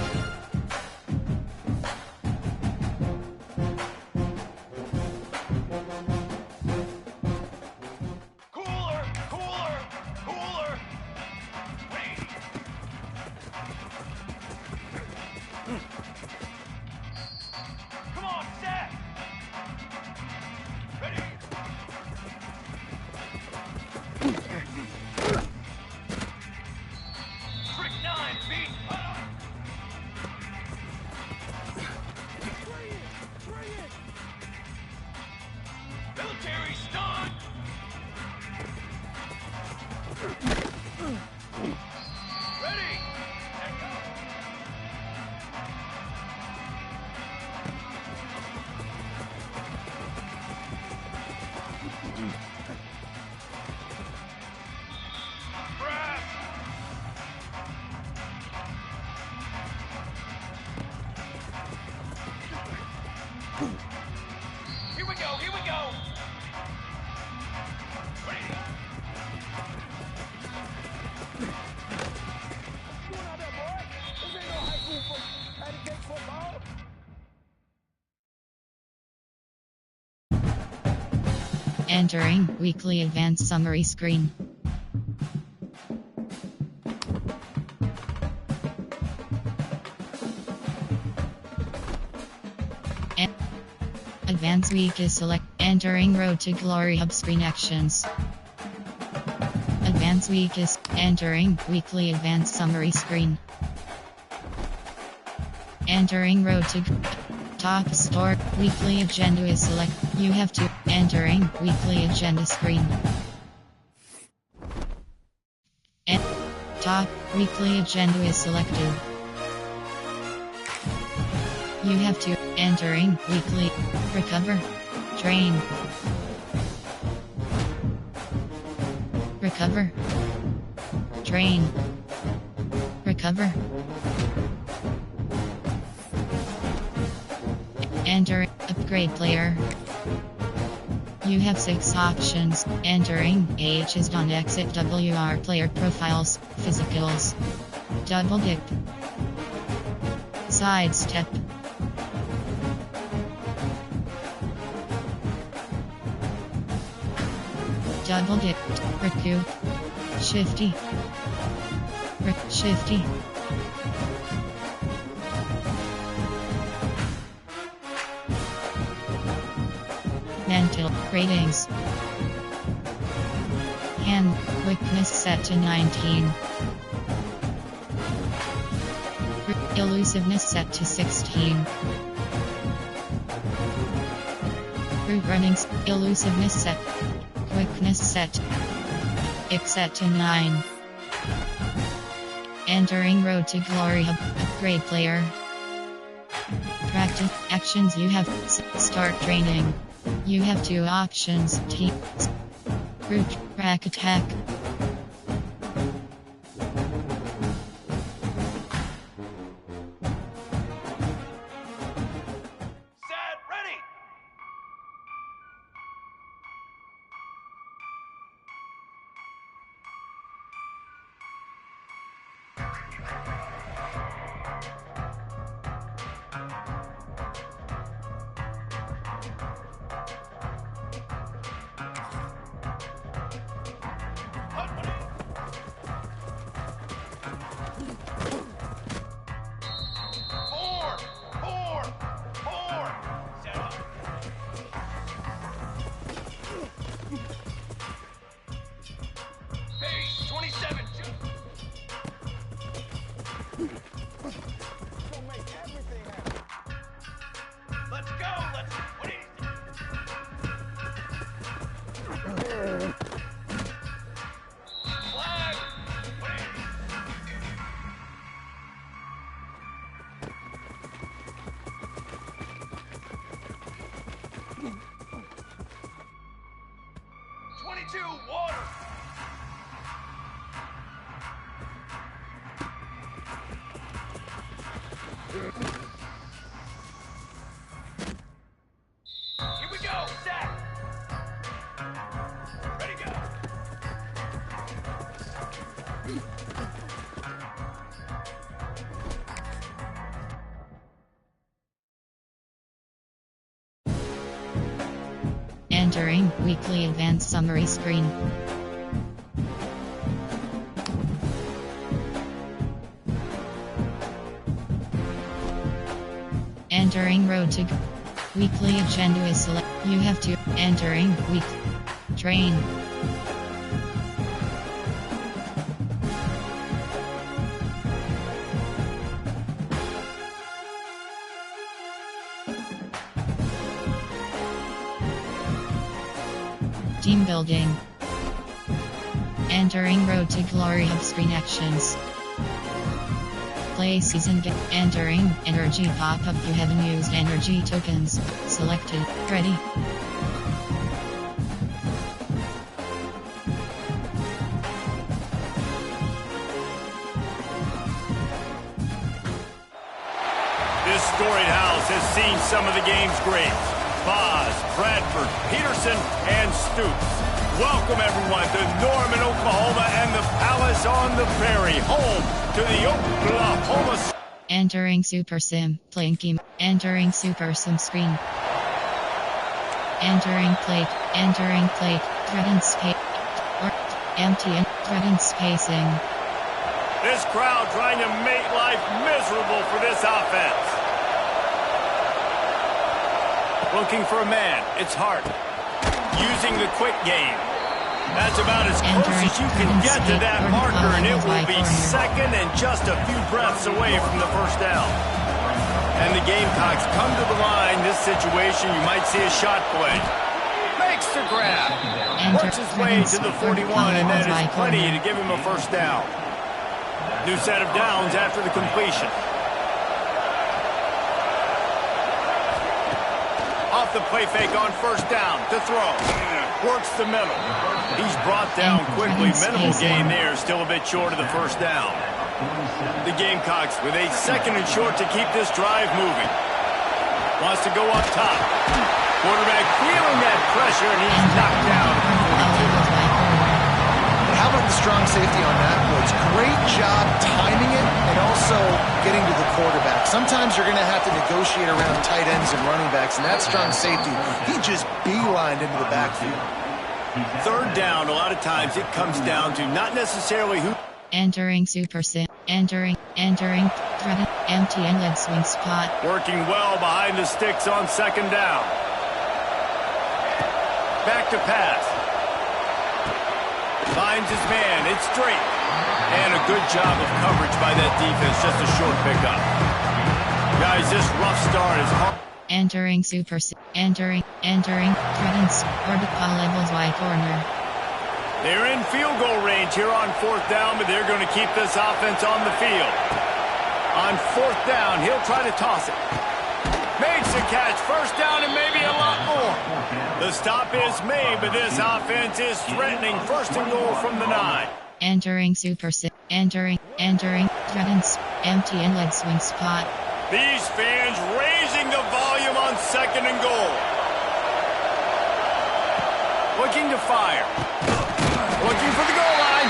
Here we go! Entering Weekly Advanced Summary Screen. Advanced Week is select. Entering Road to Glory Hub Screen Actions. Advanced Week is entering Weekly Advanced Summary Screen. Entering Road to Top Store. Weekly Agenda is select. You have to. Entering Weekly Agenda Screen. Top Weekly Agenda is selected. You have to. Entering Weekly. Recover. Train. Recover. Train. Recover. Enter. Upgrade player. You have 6 options. Entering H is on exit WR player profiles, physicals. Double dip. Sidestep. Double dip. Recoup. Shifty. Shifty. Mental ratings. Hand quickness set to 19. Elusiveness set to 16. Route runnings, elusiveness set. Quickness set. X set to 9. Entering Road to Glory Hub. Upgrade player. Practice actions you have. Start training. You have 2 options. Route, crack attack. Set, ready! Flag 2, water. Here we go, set. Ready, go. Entering weekly advanced summary screen. Entering road to weekly agenda is select. You have to entering week train. Team building. Entering road to glory hub screen actions. Play season get entering energy pop-up. You haven't used energy tokens. Selected. Ready. This storied house has seen some of the game's greats. Boz, Bradford, Peterson, and Stoops. Welcome everyone to Norman, Oklahoma and the Palace on the Prairie, home to the Oklahoma. Entering Super Sim, playing game. Entering Super Sim screen. Entering plate, threatened space, or empty and threatened spacing. This crowd trying to make life miserable for this offense. Looking for a man, it's hard. Using the quick game. That's about as close as you can get to that marker, and it will be second and just a few breaths away from the first down. And the Gamecocks come to the line. This situation, you might see a shot play. Makes the grab. Works his way to the 41, and that is plenty to give him a first down. New set of downs after the completion. Off the play fake on first down to throw. Works the middle. He's brought down quickly. Minimal gain there. Still a bit short of the first down. The Gamecocks with a second and short to keep this drive moving. Wants to go up top. Quarterback feeling that pressure, and he's knocked down. How about the strong safety on that, Woods? Great job timing it and also getting to the quarterback. Sometimes you're going to have to negotiate around tight ends and running backs, and that strong safety, he just beelined into the backfield. Third down, a lot of times it comes down to not necessarily who. Entering Super Sim. Entering, threatened, empty and leg swing spot. Working well behind the sticks on second down. Back to pass. Finds his man. It's straight. And a good job of coverage by that defense. Just a short pickup. Guys, this rough start is hard. Entering Super Sim. Entering, threatens, orbit ball levels Y corner. They're in field goal range here on fourth down, but they're going to keep this offense on the field. On fourth down, he'll try to toss it. Makes a catch. First down and maybe a lot more. The stop is made, but this offense is threatening. First and goal from the 9. Entering Super Sim. Entering, threatens, empty and leg swing spot. These fans raising the volume on second and goal. Looking to fire. Looking for the goal line.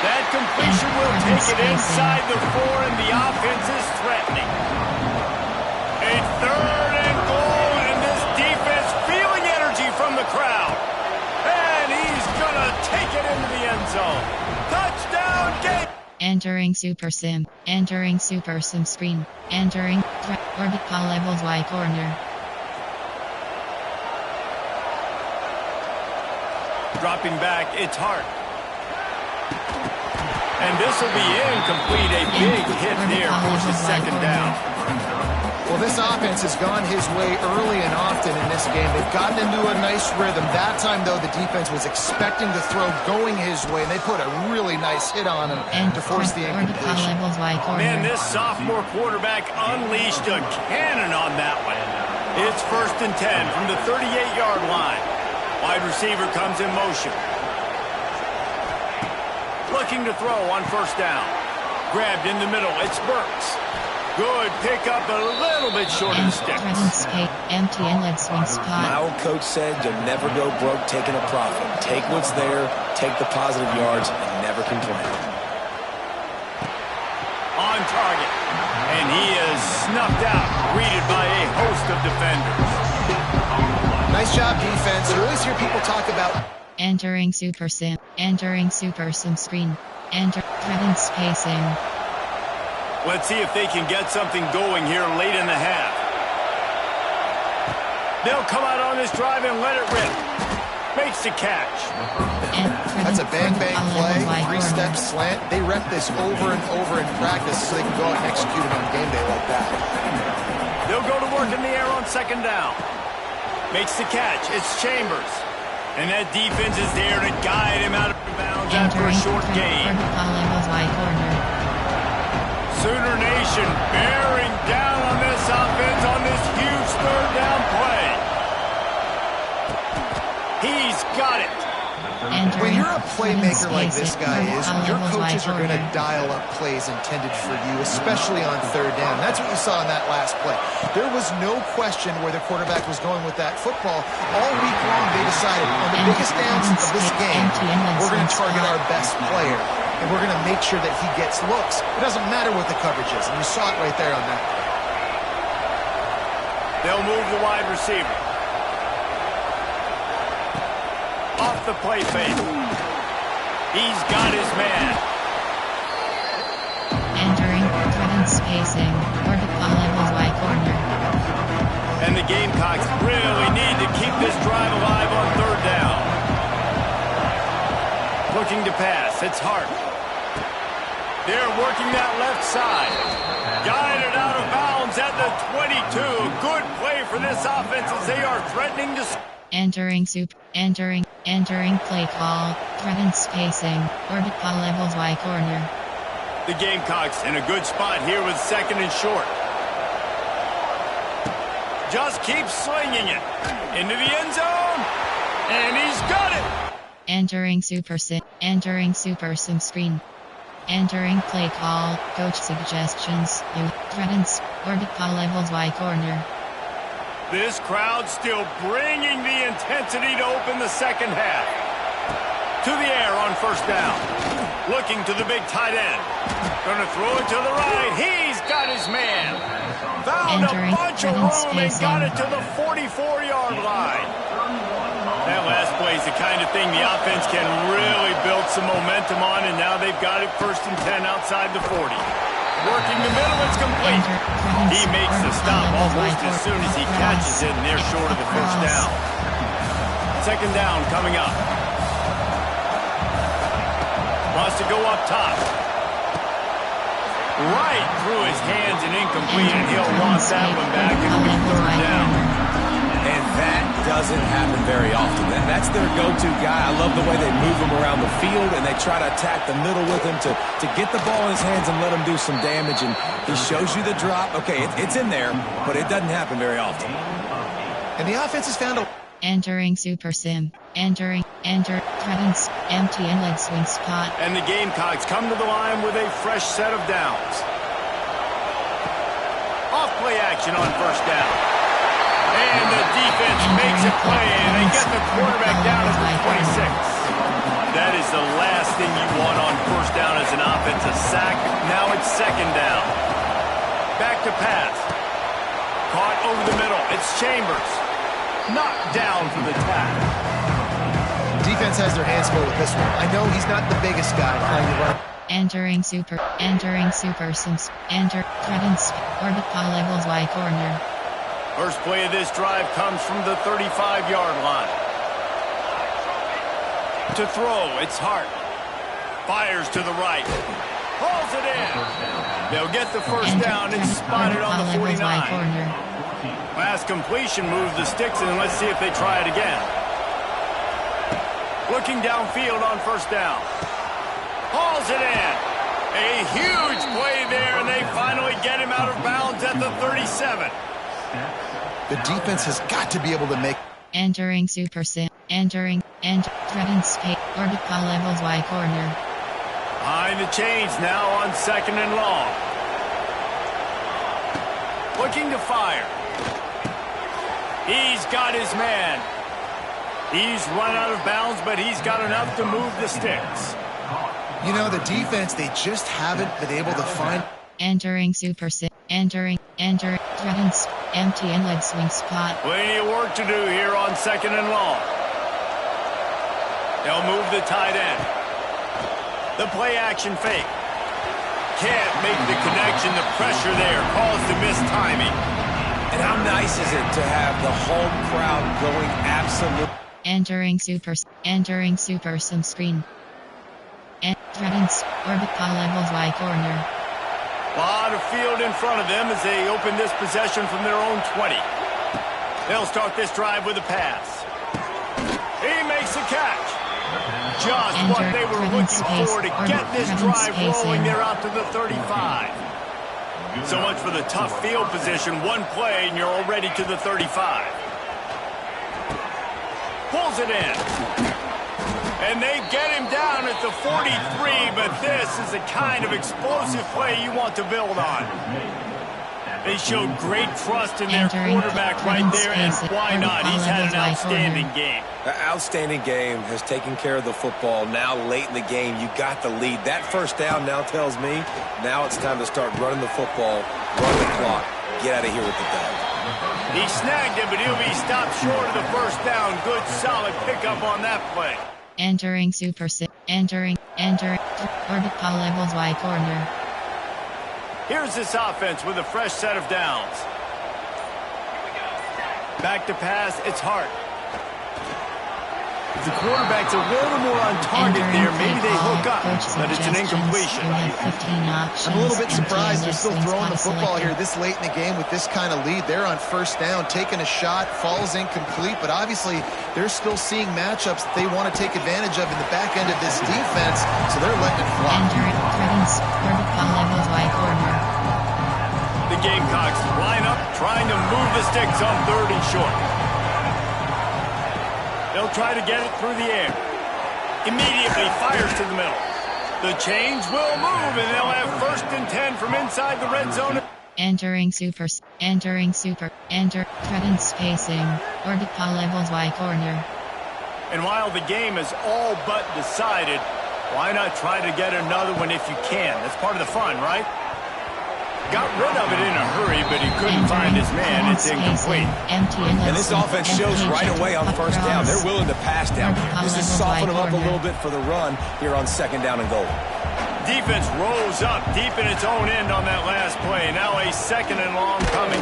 That completion will take it inside the 4, and the offense is threatening. A third and goal, and this defense feeling energy from the crowd. And he's going to take it into the end zone. Touchdown game. Entering Super Sim. Entering Super Sim screen. Entering orbit ball levels Y corner. Dropping back, it's Hart. And this will be incomplete. A big hit there, forces second down. Well, this offense has gone his way early and often in this game. They've gotten into a nice rhythm. That time, though, the defense was expecting the throw going his way, and they put a really nice hit on him to force the incompletion. Man, this sophomore quarterback unleashed a cannon on that one. It's first and 10 from the 38-yard line. Wide receiver comes in motion. Looking to throw on first down. Grabbed in the middle. It's Burks. Good pickup, a little bit short of the sticks. Empty inlet swing spot. My old coach said you'll never go broke taking a profit. Take what's there, take the positive yards, and never complain. On target. And he is snuffed out, greeted by a host of defenders. Nice job, defense. You always hear people talk about entering super sim. Entering super sim screen. Enter driven spacing. Let's see if they can get something going here late in the half. They'll come out on this drive and let it rip. Makes the catch. That's a bang-bang play, three-step slant. They rep this over and over in practice so they can go out and execute it on game day like that. They'll go to work in the air on second down. Makes the catch. It's Chambers. And that defense is there to guide him out of bounds after a short gain. Sooner Nation bearing down on this offense on this huge third down play. He's got it. When you're a playmaker like this guy is, your coaches are going to dial up plays intended for you, especially on third down. That's what you saw in that last play. There was no question where the quarterback was going with that football. All week long, they decided on the biggest downs of this game, we're going to target our best player. And we're going to make sure that he gets looks. It doesn't matter what the coverage is, and you saw it right there on that. They'll move the wide receiver. Off the play fake. He's got his man. Entering driven spacing. Orbit ball levels Y corner. And the Gamecocks really need to keep this drive alive on third down. Looking to pass. It's Hart. They're working that left side. Guided out of bounds at the 22. Good play for this offense as they are threatening to... Entering play call. Driven spacing. Orbit ball levels Y corner. The Gamecocks in a good spot here with second and short. Just keep slinging it. Into the end zone. And he's got it. Entering super sim screen. Entering play call. Coach suggestions. Threatens. Orbit ball levels Y corner. This crowd still bringing the intensity to open the second half. To the air on first down. Looking to the big tight end. Gonna throw it to the right. He's got his man. Found a bunch of room and got it to the 44-yard line. That last play is the kind of thing the offense can really build some momentum on, and now they've got it 1st and 10 outside the 40. Working the middle, it's complete. He makes the stop almost as soon as he catches it, and they're short of the first down. Second down coming up. Wants to go up top. Right through his hands and incomplete, and he'll want that one back. It'll be third down. And that doesn't happen very often. That's their go-to guy. I love the way they move him around the field, and they try to attack the middle with him to get the ball in his hands and let him do some damage. And he shows you the drop. Okay, it's in there, but it doesn't happen very often. And the offense has found a... Entering super sim. Enter. Threatens. Empty inlet swing spot. And the Gamecocks come to the line with a fresh set of downs. Off play action on first down. And the defense makes a play, and they get the quarterback down at the 26. That is the last thing you want on first down as an offensive sack. Now it's second down. Back to pass. Caught over the middle. It's Chambers. Knocked down for the tackle. Defense has their hands full with this one. I know he's not the biggest guy playing the run. Entering super sims. Enter. Threatens. Orbit ball levels Y corner. First play of this drive comes from the 35-yard line. To throw, it's Hart. Fires to the right. Hauls it in. They'll get the first down and spot it on the 49. Last completion moves the sticks, and let's see if they try it again. Looking downfield on first down. Hauls it in. A huge play there, and they finally get him out of bounds at the 37. The defense has got to be able to make... Entering Super Sim. Entering. Threaten space. Orbit ball levels Y corner. Behind the chains now on 2nd and long. Looking to fire. He's got his man. He's run out of bounds, but he's got enough to move the sticks. You know, the defense, they just haven't been able to find... Entering Super Sim. Enter. Threatens. Empty and leg swing spot. Plenty of work to do here on 2nd and long. They'll move the tight end. The play action fake. Can't make the connection. The pressure there caused the missed timing. And how nice is it to have the home crowd going absolute? Entering Super Sim screen. Threatens. Orbit ball levels Y corner. A lot of field in front of them as they open this possession from their own 20. They'll start this drive with a pass. He makes a catch. Just what they were looking for to get this drive rolling. They're out to the 35. So much for the tough field position. One play and you're already to the 35. Pulls it in. And they get him down at the 43, but this is the kind of explosive play you want to build on. They showed great trust in their quarterback right there, and why not? He's had an outstanding game. An outstanding game, has taken care of the football. Now late in the game, you got the lead. That first down now tells me now it's time to start running the football, run the clock, get out of here with the dub. He snagged it, but he'll be stopped short of the first down. Good, solid pickup on that play. Entering Super Sim. Orbit ball levels Y corner. Here's this offense with a fresh set of downs. Back to pass, it's Hart. The quarterback's a little more on target there. Maybe they hook up, but it's an incompletion. I'm a little bit surprised they're still throwing the football here this late in the game with this kind of lead. They're on first down, taking a shot, falls incomplete, but obviously they're still seeing matchups that they want to take advantage of in the back end of this defense, so they're letting it fly. The Gamecocks line up, trying to move the sticks on 3rd and short. They'll try to get it through the air. Immediately fires to the middle. The chains will move, and they'll have 1st and 10 from inside the red zone. Threaten spacing. Orbit ball levels Y corner. And while the game is all but decided, why not try to get another one if you can? That's part of the fun, right? Got rid of it in a hurry, but he couldn't find his man. It's incomplete. And this offense shows right away on first down. They're willing to pass down here. This is softening them up a little bit for the run here on 2nd down and goal. Defense rolls up deep in its own end on that last play. Now a 2nd and long coming.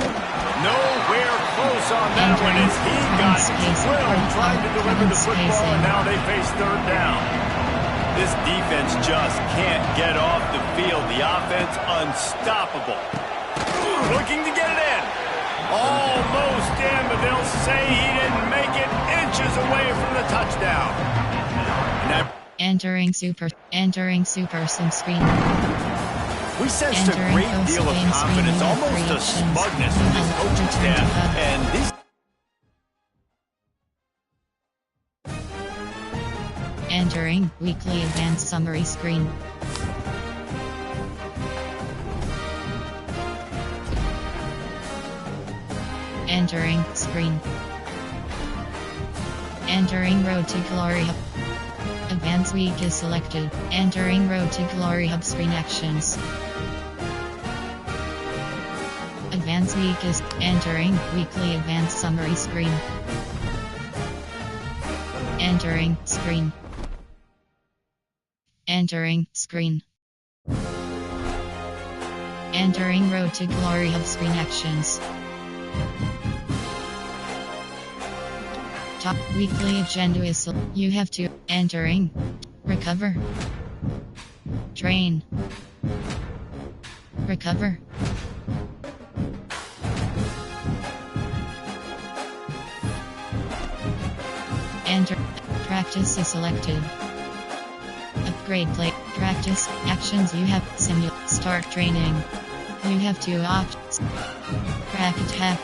Nowhere close on that one as he got drilled trying to deliver the football, and now they face 3rd down. This defense just can't get off the field. The offense unstoppable. Looking to get it in. Almost in, but they'll say he didn't make it, inches away from the touchdown. Entering Super Sim screen. We sensed a great deal of confidence, almost a smugness from this coaching staff, and these Entering weekly advanced summary screen. Entering screen. Entering Road to Glory Hub. Advanced week is selected. Entering Road to Glory Hub screen actions. Advanced week is entering weekly advanced summary screen. Entering screen. Entering screen. Entering Road to Glory Hub screen actions. Top weekly agenda is you have to entering recover train recover enter practice is selected. Upgrade play practice actions you have start training. You have two options. Crack attack.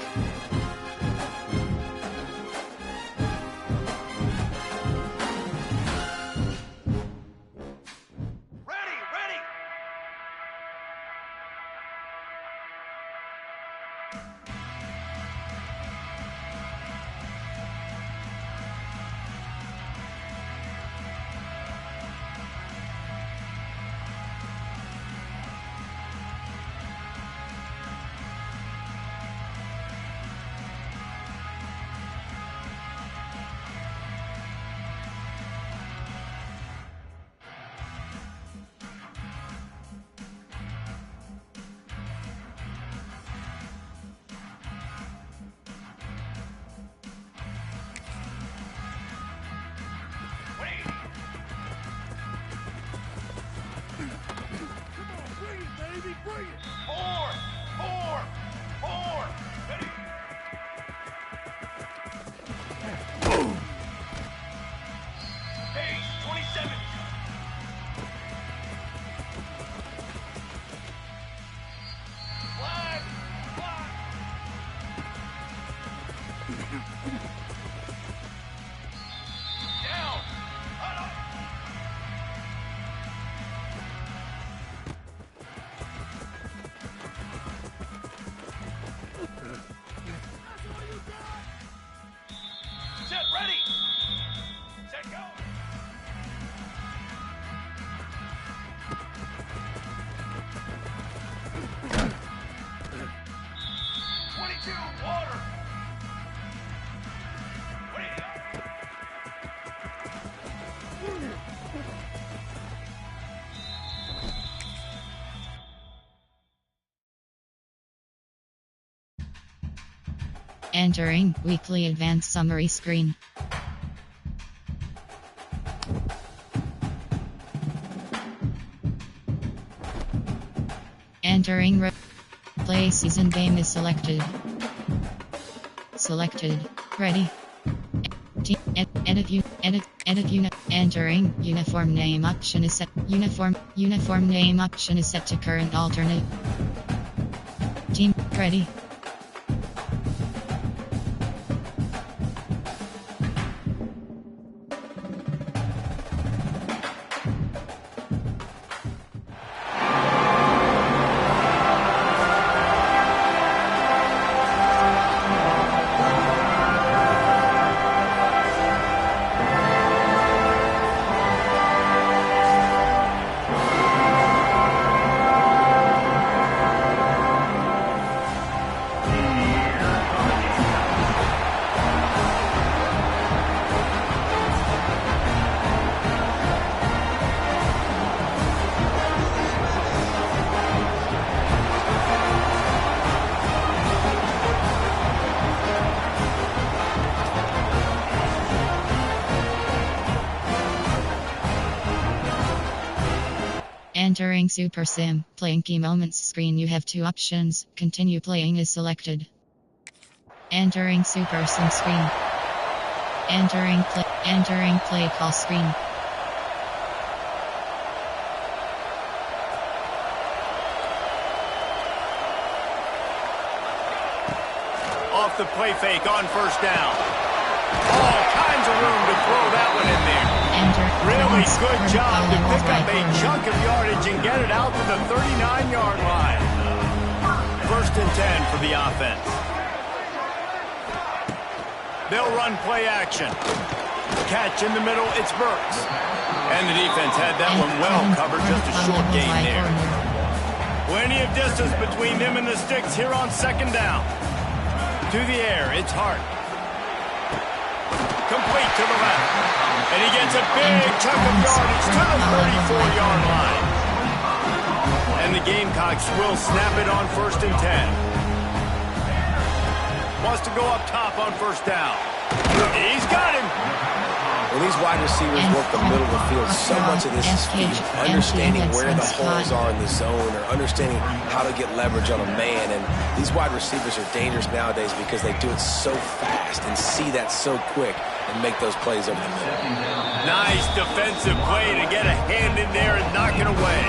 Entering weekly advanced summary screen. Entering play season game is selected. Selected. Ready. Edit entering uniform name option is set. Uniform name option is set to current alternate. Team ready. Entering Super Sim, playing key moments screen. You have two options. Continue playing is selected. Entering Super Sim screen. Entering play call screen. Off the play fake on first down. All kinds of room to throw that one in there. Really good job to pick up a chunk of yardage and get it out to the 39-yard line. First and 10 for the offense. They'll run play action. Catch in the middle, it's Burks. And the defense had that one well covered, just a short gain there. Plenty of distance between them and the sticks here on second down. To the air, it's Hart. Complete to the left. And he gets a big chunk of yardage to the 34-yard line. And the Gamecocks will snap it on first and 10. Wants to go up top on first down. He's got him. When these wide receivers work the middle of the field, so much of this is speed, understanding where the holes are in the zone or understanding how to get leverage on a man. And these wide receivers are dangerous nowadays because they do it so fast and see that so quick and make those plays over the middle. Nice defensive play to get a hand in there and knock it away.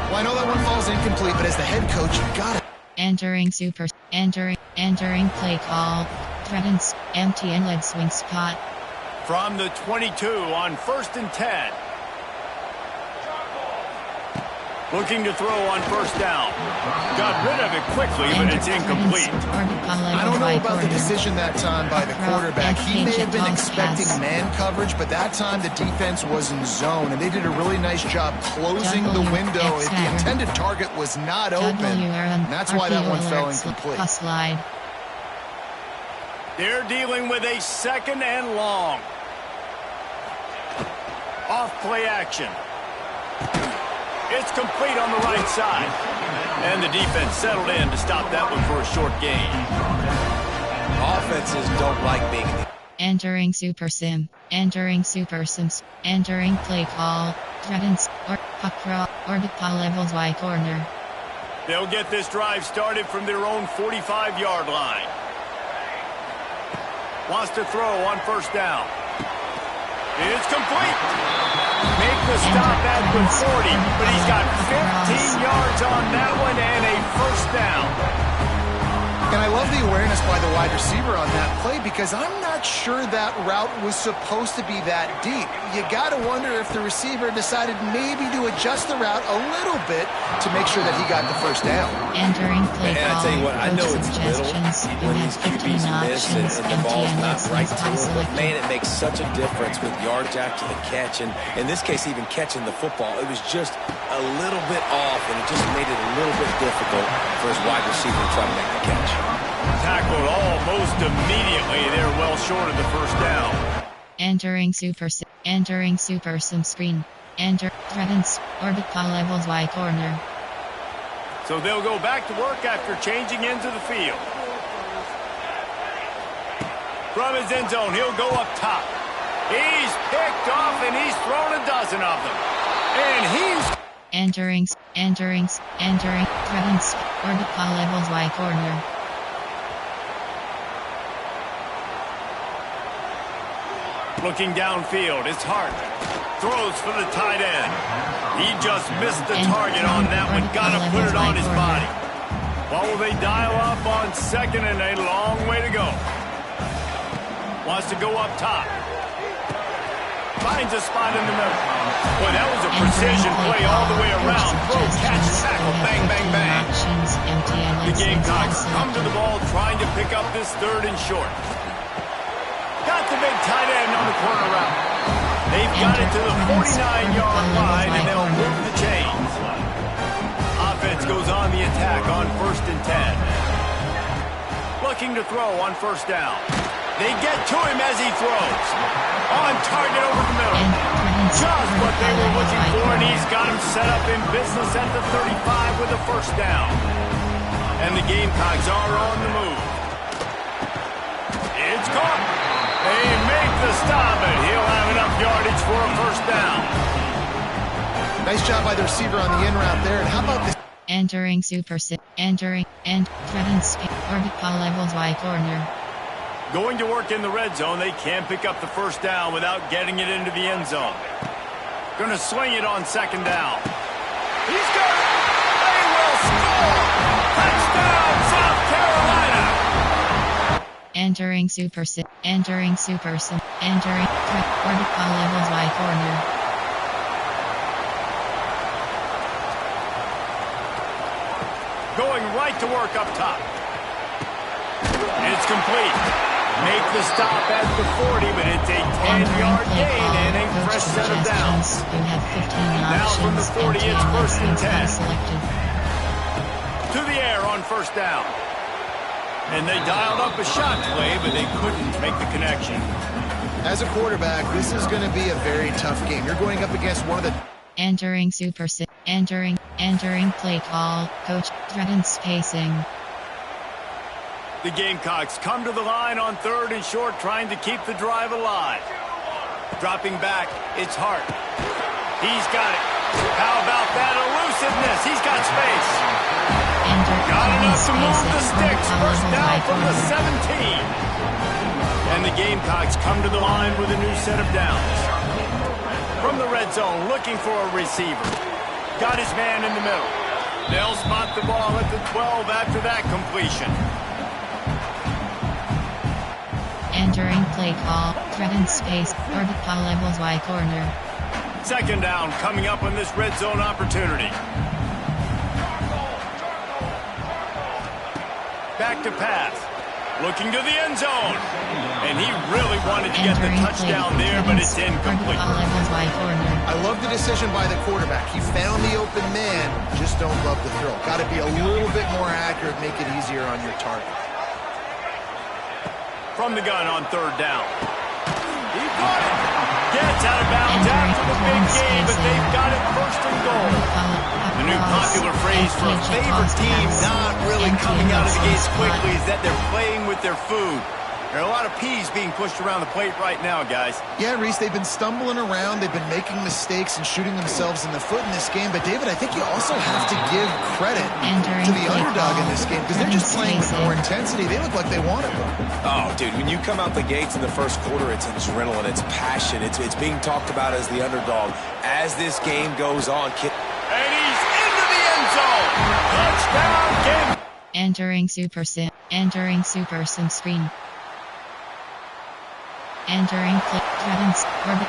Well, I know that one falls incomplete, but as the head coach, you got it. Entering play call. Threatens empty and lead swing spot. From the 22 on first and 10. Looking to throw on first down. Got rid of it quickly, but it's incomplete. I don't know about the decision that time by the quarterback. He may have been expecting man coverage, but that time the defense was in zone, and they did a really nice job closing the window. The intended target was not open, and that's why that one fell incomplete. They're dealing with a 2nd and long. Off play action. It's complete on the right side. And the defense settled in to stop that one for a short gain. Offenses don't like being in the... Entering Super Sim. Entering Super Sims. Entering play call. Threatens or puck draw or DePaul levels Y corner. They'll get this drive started from their own 45-yard line. Wants to throw on first down. It's complete. Make the stop at the 40, but he's got 15 yards on that one and a first down. And I love the awareness by the wide receiver on that play because I'm not sure that route was supposed to be that deep. You got to wonder if the receiver decided maybe to adjust the route a little bit to make sure that he got the first down. Entering play and I tell you what, I know it's little when these QBs miss and the ball's not right to them, but man, it makes such a difference with yards after the catch. And in this case, even catching the football, it was just a little bit off, and it just made it a little bit difficult for his wide receiver to try to make the catch. Tackled almost immediately. They're well short of the first down. Entering Super Sim screen. Enter threatens or DePaul levels Y corner. So they'll go back to work after changing into the field. From his end zone, he'll go up top. He's picked off and he's thrown a dozen of them. And he's... Entering threatens or DePaul levels Y corner. Looking downfield, it's Hart. Throws for the tight end. He just missed the target on that one. Got to put it on his body. Well, will they dial up on 2nd and a long way to go? Wants to go up top. Finds a spot in the middle. Boy, that was a precision play all the way around. Throw, catch, tackle, bang, bang, bang. The Gamecocks come to the ball trying to pick up this 3rd and short. Got the big tight end on the corner route. They've got it to the 49-yard line, and they'll move the chains. Offense goes on the attack on 1st and 10. Looking to throw on first down. They get to him as he throws. On target over the middle. Just what they were looking for, and he's got him set up in business at the 35 with a first down. And the Gamecocks are on the move. It's caught. They make the stop, and he'll have enough yardage for a first down. Nice job by the receiver on the in route there. And how about this? Entering Super Sim. Entering and threatens or DePaul levels Y corner. Going to work in the red zone. They can't pick up the first down without getting it into the end zone. Going to swing it on 2nd down. He's got it. They will score. Touchdown, South Carolina. Entering Super Sim. Entering threat or DePaul levels Y corner. Going right to work up top. It's complete. Make the stop at the 40, but it's a 10-yard gain and a fresh set of downs. You have 15 Now from the 40, it's 1st and 10. Selected. To the air on first down. And they dialed up a shot play, but they couldn't make the connection. As a quarterback, this is going to be a very tough game. You're going up against one of the... Entering Super Sim. Entering play call. Coach threatens spacing. The Gamecocks come to the line on 3rd and short, trying to keep the drive alive. Dropping back, it's Hart. He's got it. How about that elusiveness? He's got space. Got enough to move the sticks. First down from the 17. And the Gamecocks come to the line with a new set of downs. From the red zone, looking for a receiver. Got his man in the middle. They'll spot the ball at the 12 after that completion. Entering play call. Threaten space. Or DePaul levels Y corner. 2nd down coming up on this red zone opportunity. Back to pass. Looking to the end zone. And he really wanted to get the touchdown there, but it's incomplete. I love the decision by the quarterback. He found the open man, just don't love the throw. Got to be a little bit more accurate, make it easier on your target. From the gun on third down. He got it. Gets out of bounds after the big game, but they've got it first and goal. The new popular phrase for a favorite team not really coming out of the gates quickly is that they're playing with their food. There are a lot of peas being pushed around the plate right now, guys. Yeah, Reese, they've been stumbling around. They've been making mistakes and shooting themselves in the foot in this game. But, David, I think you also have to give credit to the underdog in this game because they're just playing with more intensity. They look like they want it more. Oh, dude, when you come out the gates in the first quarter, it's adrenaline, it's passion. It's being talked about as the underdog. As this game goes on, and he's into the end zone. Touchdown, game. Entering Super Sim screen. Entering click threatens orbit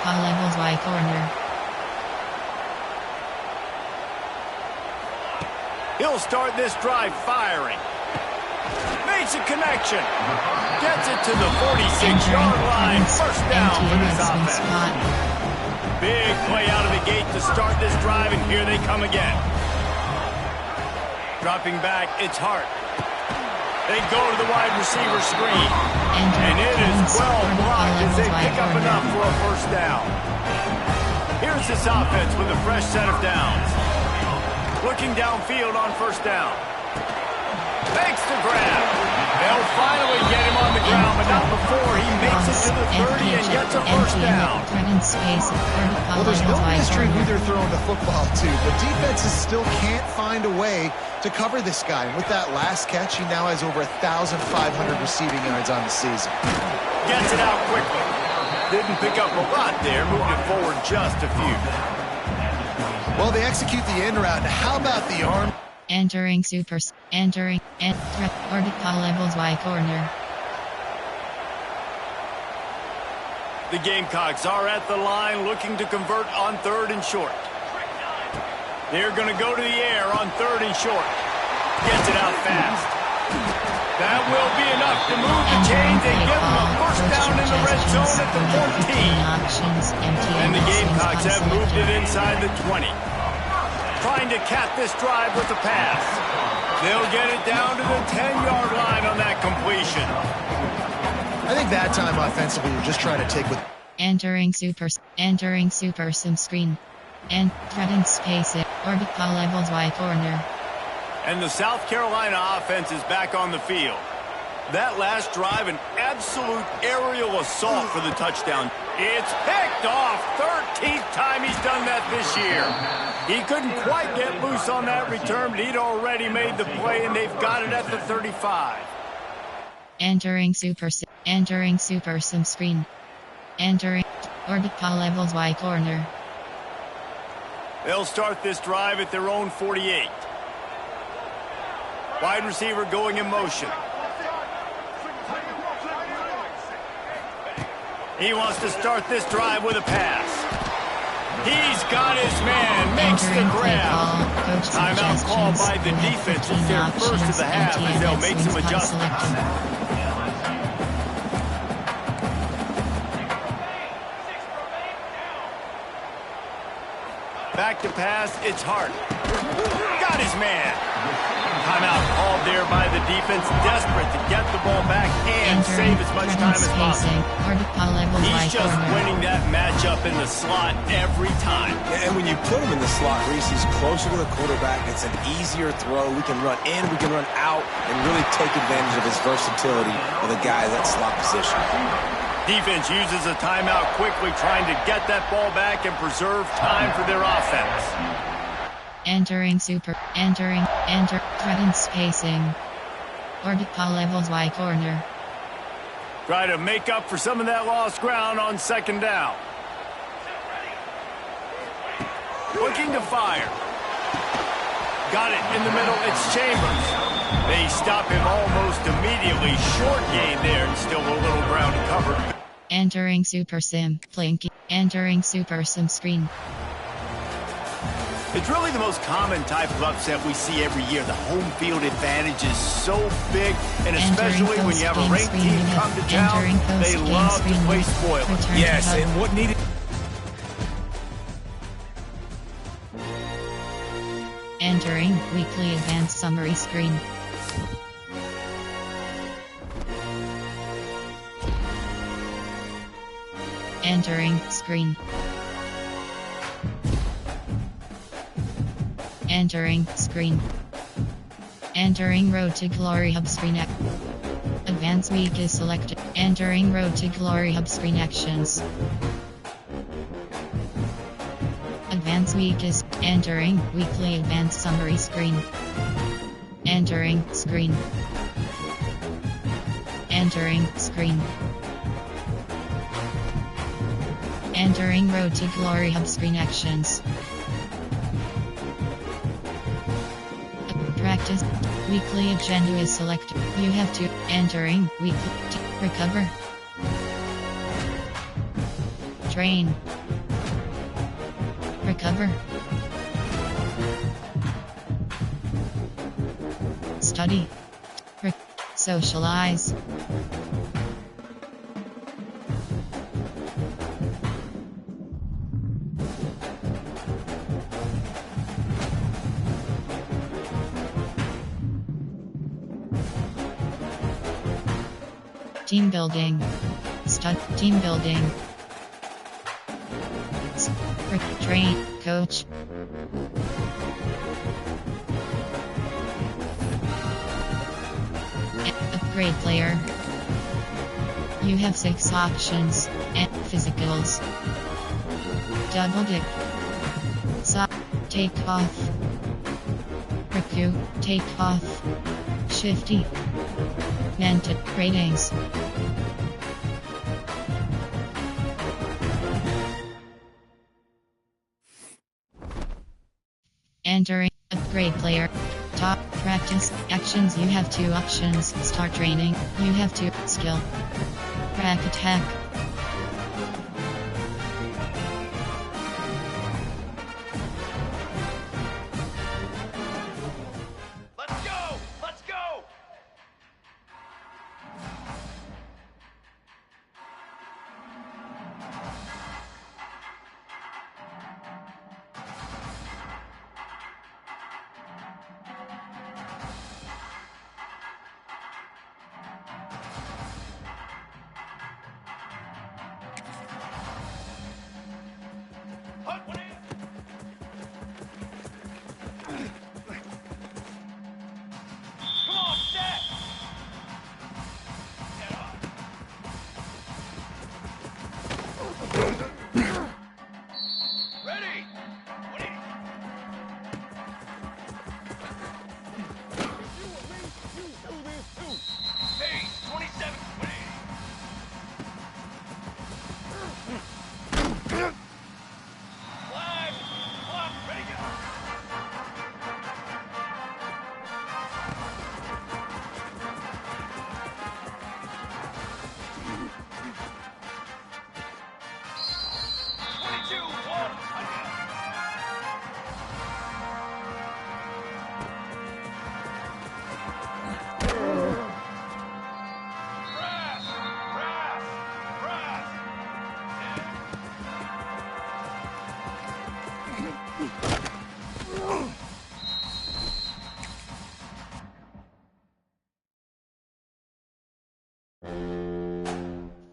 ball levels Y corner. He'll start this drive firing. Makes a connection. Gets it to the 46-yard line. First down for this offense. Big play out of the gate to start this drive, and here they come again. Dropping back, it's Hart. They go to the wide receiver screen. And it is well blocked as they pick up enough for a first down. Here's this offense with a fresh set of downs. Looking downfield on first down. Makes the grab. They'll finally get him on the ground, but not before he makes it to the 30 and gets a first down. Well, there's no mystery who they're throwing the football to. The defenses still can't find a way to cover this guy. And with that last catch, he now has over 1,500 receiving yards on the season. Gets it out quickly. Didn't pick up a lot there, moved it forward just a few. Well, they execute the end route. How about the arm? Entering orbit ball levels Y corner. The Gamecocks are at the line looking to convert on third and short. They're going to go to the air on third and short. Gets it out fast. That will be enough to move the chains and give them a first down in the red zone at the 14. And the Gamecocks have moved it inside the 20. Trying to cap this drive with the pass. They'll get it down to the 10-yard line on that completion. I think that time offensively we're just trying to take with... Entering Super Sim screen. And threaten space it. Orbit ball levels Y corner. And the South Carolina offense is back on the field. That last drive, an absolute aerial assault for the touchdown. It's picked off. 13th time he's done that this year. He couldn't quite get loose on that return, but he'd already made the play, and they've got it at the 35. Entering Super Sim screen. Entering orbit ball levels Y corner. They'll start this drive at their own 48. Wide receiver going in motion. He wants to start this drive with a pass. He's got his man, makes the grab. Timeout called by the defense. It's their first of the half as they'll make some adjustments. Back to pass, it's Hart. Got his man. Timeout called there by the defense, desperate to get the ball back and save as much time as possible. He's just winning that matchup in the slot every time. And when you put him in the slot, Reese, he's closer to the quarterback. It's an easier throw. We can run in, we can run out, and really take advantage of his versatility with a guy in that slot position. Defense uses a timeout quickly, trying to get that ball back and preserve time for their offense. Entering threaten spacing. Orbit ball levels Y corner. Try to make up for some of that lost ground on second down. Looking to fire. Got it in the middle, it's Chambers. They stop him almost immediately. Short gain there and still a little ground to cover. Entering Super Sim screen. It's really the most common type of upset we see every year. The home field advantage is so big, and especially when you have a ranked team come to town, they love to play spoiler. Yes, and what needed... Entering weekly advanced summary screen. Entering screen. Entering screen. Entering Road to Glory Hub screen. Advanced week is selected. Entering Road to Glory Hub screen actions. Advanced week is entering weekly advanced summary screen. Entering screen. Entering screen. Entering Road to Glory Hub screen actions. Practice. Weekly agenda is selected. You have to entering weekly recover. Train. Recover. Study. Socialize. Team building. Team building. Train. Coach. Upgrade player. You have 6 options. And physicals. Double dip. Take off. Recue. Take off. Shifty. Mental ratings. Entering upgrade player. Top practice actions. You have 2 options. Start training. You have 2 skill. Crack attack. Let's go! Let's go! Hunt one in! Come on, set! Get up! Ready! 20! Hey, 27! 20! Flag! Block! Ready, go!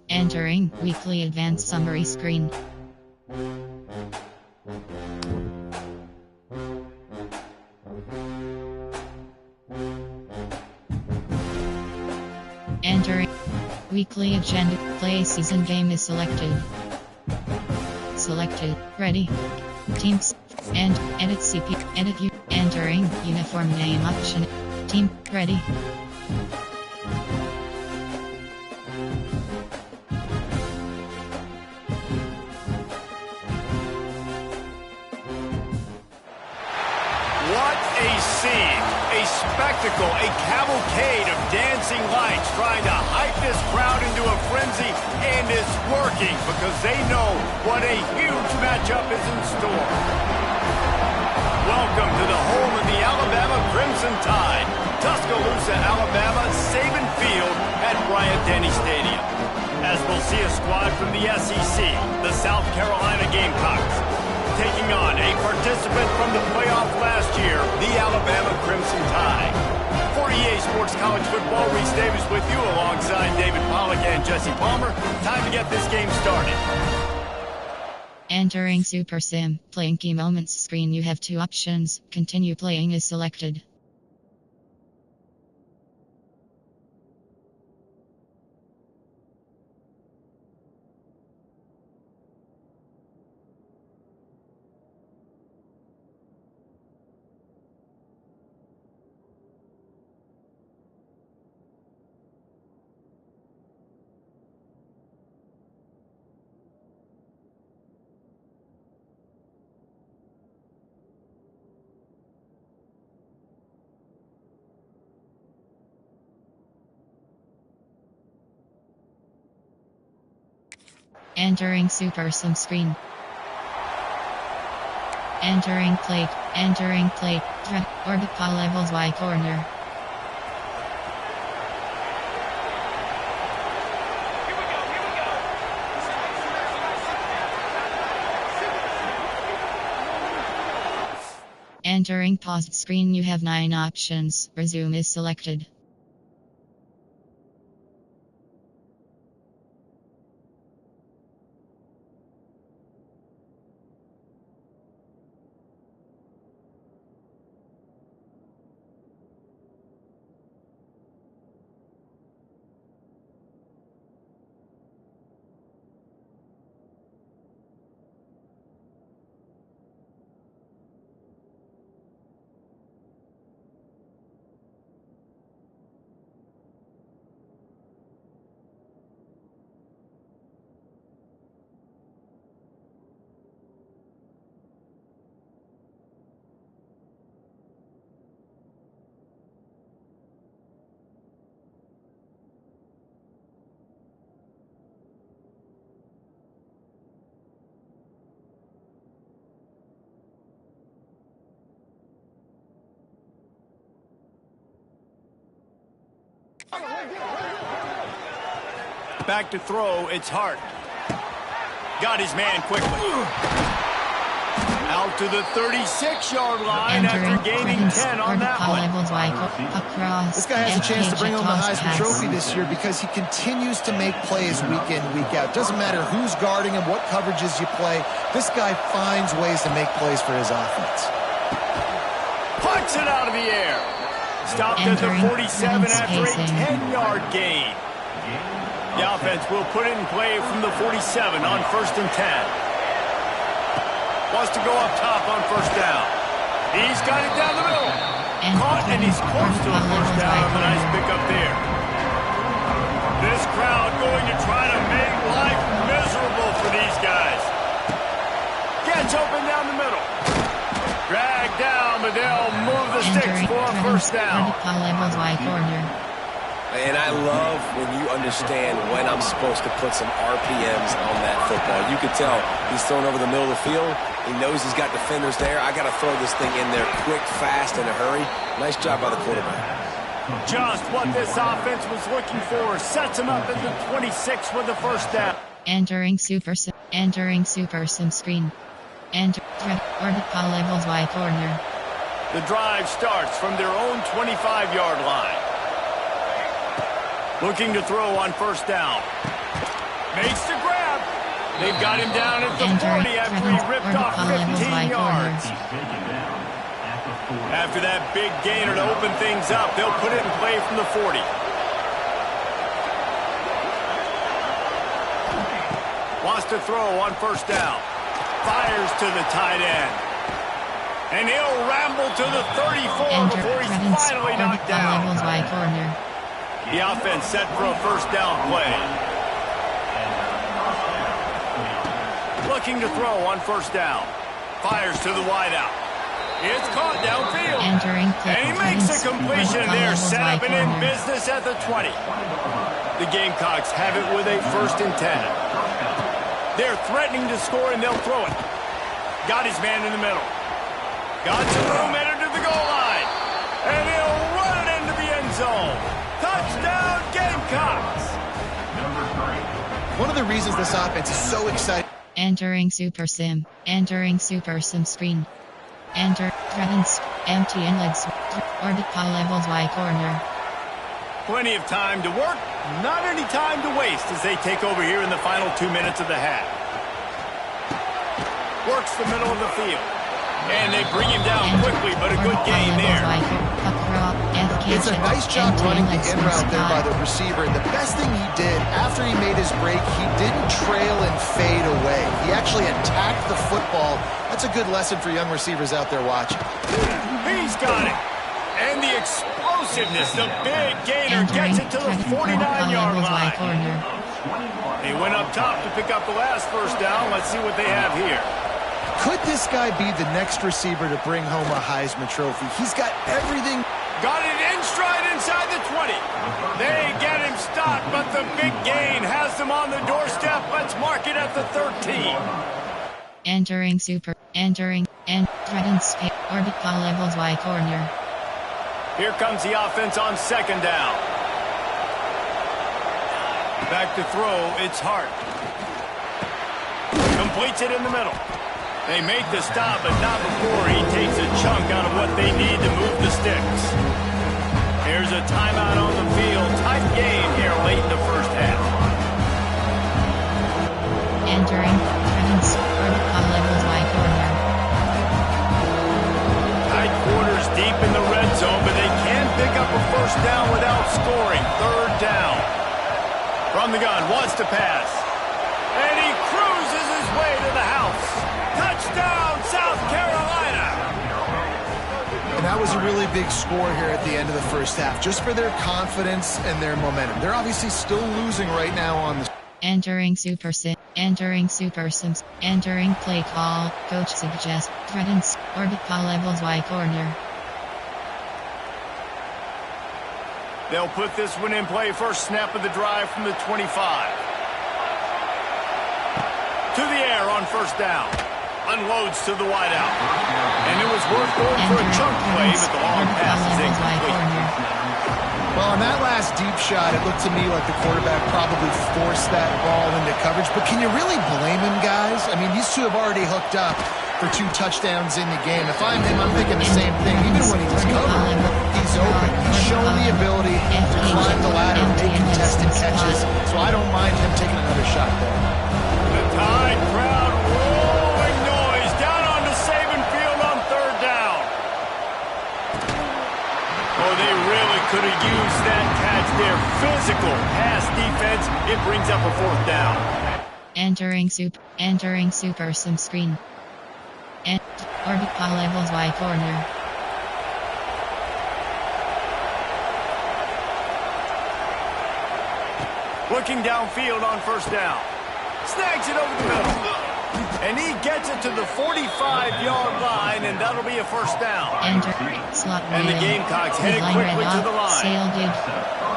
Entering weekly advanced summary screen. Entering weekly agenda. Play season game is selected. Selected. Ready. Teams. And edit CP. Edit you. Entering uniform name option. Team. Ready. What a scene, a spectacle, a cavalcade of dancing lights trying to hype this crowd into a frenzy, and it's working because they know what a huge matchup is in store. Welcome to the home of the Alabama Crimson Tide. Tuscaloosa, Alabama, Saban Field at Bryant-Denny Stadium. As we'll see a squad from the SEC, the South Carolina Gamecocks, taking on a participant from the playoff last year, the Alabama Crimson Tide. For EA Sports College Football, Reese Davis with you alongside David Pollack and Jesse Palmer. Time to get this game started. Entering Super Sim, playing key moments screen. You have two options. Continue playing is selected. Entering Super Sim screen. Entering plate. Entering plate. Orbit ball levels Y corner. Here we go, here we go. Entering paused screen. You have 9 options. Resume is selected. Back to throw, it's Hart. Got his man quickly. Out to the 36-yard line after gaining 10 on that one. This guy has a chance to bring home the Heisman Trophy this year because he continues to make plays week in, week out. Doesn't matter who's guarding him, what coverages you play. This guy finds ways to make plays for his offense. Puts it out of the air. Stopped at the 47 after a 10-yard gain. The offense will put it in play from the 47 on 1st and 10. Wants to go up top on 1st down. He's got it down the middle. Caught, and he's close to a 1st down. A nice pickup there. This crowd going to try to make life miserable for these guys. Gets open down the middle. Drag down, but they'll move the sticks for a 1st down. And I love when you understand when I'm supposed to put some RPMs on that football. You can tell he's throwing over the middle of the field. He knows he's got defenders there. I got to throw this thing in there quick, fast, in a hurry. Nice job by the quarterback. Just what this offense was looking for. Sets him up at the 26 with the 1st down. Entering Super Sim screen. Enter orbit ball levels Y corner. The drive starts from their own 25-yard line. Looking to throw on 1st down. Makes the grab. They've got him down at the 40 after he ripped off 15 yards. After that big gainer to open things up, they'll put it in play from the 40. Wants to throw on 1st down. Fires to the tight end. And he'll ramble to the 34 before he's finally knocked down. The offense set for a 1st down play. Looking to throw on 1st down. Fires to the wideout. It's caught downfield. And he makes a completion there, set up and in business at the 20. The Gamecocks have it with a 1st and 10. They're threatening to score, and they'll throw it. Got his man in the middle. Got some room headed to the goal line. And he'll run it into the end zone. Touchdown, Gamecocks. One of the reasons this offense is so exciting. Entering Super Sim. Entering Super Sim screen. Enter. Threatens. Empty inlets. Orbit power levels Y corner. Plenty of time to work. Not any time to waste as they take over here in the final 2 minutes of the half. Works the middle of the field. And they bring him down quickly, but a good gain there. It's a nice job running the in route there by the receiver. And the best thing he did after he made his break, he didn't trail and fade away. He actually attacked the football. That's a good lesson for young receivers out there watching. He's got it. And the explosiveness, the big gainer gets it to the 49-yard line. He went up top to pick up the last first down. Let's see what they have here. Could this guy be the next receiver to bring home a Heisman Trophy? He's got everything. Got it in stride inside the 20. They get him stopped, but the big gain has them on the doorstep. Let's mark it at the 13. Entering super. Entering. And threatens. Orbit power levels Y corner. Here comes the offense on second down. Back to throw, it's Hart. Completes it in the middle. They make the stop, but not before he takes a chunk out of what they need to move the sticks. Here's a timeout on the field. Tight game here late in the first half. Entering. Threatens. Orbit power levels Y corner. Tight quarters deep in the red zone, but they can pick up a first down without scoring. Third down. From the gun, wants to pass. And he cruises his way to the house. Touchdown, South Carolina! And that was a really big score here at the end of the first half, just for their confidence and their momentum. They're obviously still losing right now on the... Entering Super Sim. Entering Super Sims. Entering play call. Coach suggests. Threatens. Orbit power levels Y corner. They'll put this one in play. First snap of the drive from the 25. To the air on first down. Unloads to the wideout. And it was worth going for a chunk play, but the long pass is incomplete. Well, on that last deep shot, it looked to me like the quarterback probably forced that ball into coverage. But can you really blame him, guys? I mean, these two have already hooked up for 2 touchdowns in the game. If I'm him, I'm thinking the same thing. Even when he was covered, he's open. He's shown the ability to climb the ladder and make contested catches. So I don't mind him taking another shot there. The Tide crowd rolling noise down onto Saban Field on third down. Oh, they really could have used that catch there. Physical pass defense. It brings up a fourth down. Entering Super Sim screen. And orbit power levels Y corner. Looking downfield on first down. Snags it over the middle. And he gets it to the 45-yard line, and that'll be a first down. Enter slot. And the Gamecocks headed quickly to the line.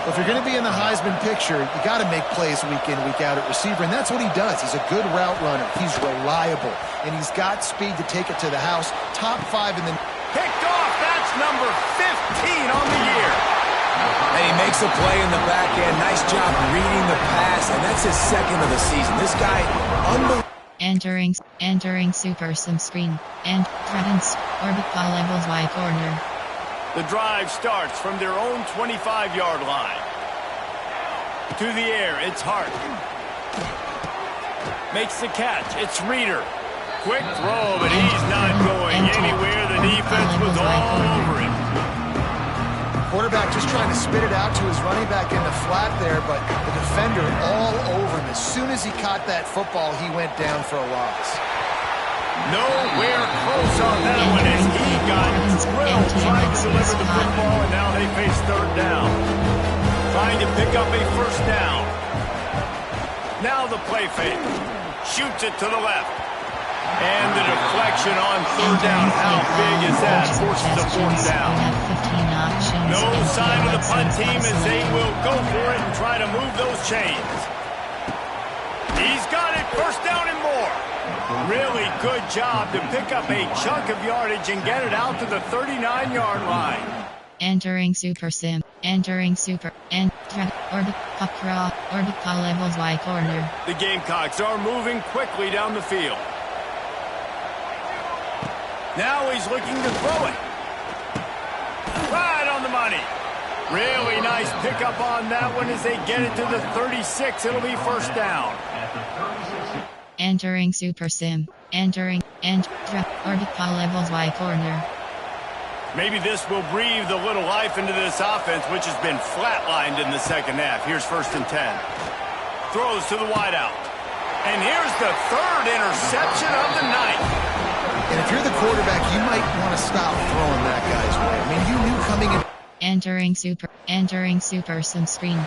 Well, if you're going to be in the Heisman picture, you got to make plays week in, week out at receiver, and that's what he does. He's a good route runner. He's reliable, and he's got speed to take it to the house. Top 5 in the... Picked off. That's number 15 on the year. And he makes a play in the back end. Nice job reading the pass, and that's his second of the season. This guy, unbelievable. Entering Super Sim screen. And threatens. Orbit power levels Y corner. The drive starts from their own 25-yard line. To the air, it's Hart. Makes the catch, it's Reeder. Quick throw, but he's not going anywhere. The defense was all over him. Quarterback just trying to spit it out to his running back in the flat there, but the defender all over him. As soon as he caught that football, he went down for a loss. Nowhere close on that one as he got drilled trying to deliver the football, and now they face third down. Trying to pick up a first down. Now the play fake. Shoots it to the left. And the deflection on third down. How big is that? Forces a fourth down. No sign of the punt team as they will go for it and try to move those chains. He's got it. First down and more. Really good job to pick up a chunk of yardage and get it out to the 39-yard line. Entering Super Sim. Entering Super. Orbit Puckra. Orbit Call levels Y corner. The Gamecocks are moving quickly down the field. Now he's looking to throw it. Right on the money. Really nice pickup on that one as they get it to the 36. It'll be first down. Entering Super Sim. Entering. Orbit Call levels Y corner. Maybe this will breathe a little life into this offense, which has been flatlined in the second half. Here's 1st and 10. Throws to the wideout. And here's the 3rd interception of the night. And if you're the quarterback, you might want to stop throwing that guy's way. I mean, you knew coming in. Entering Super Sim screen.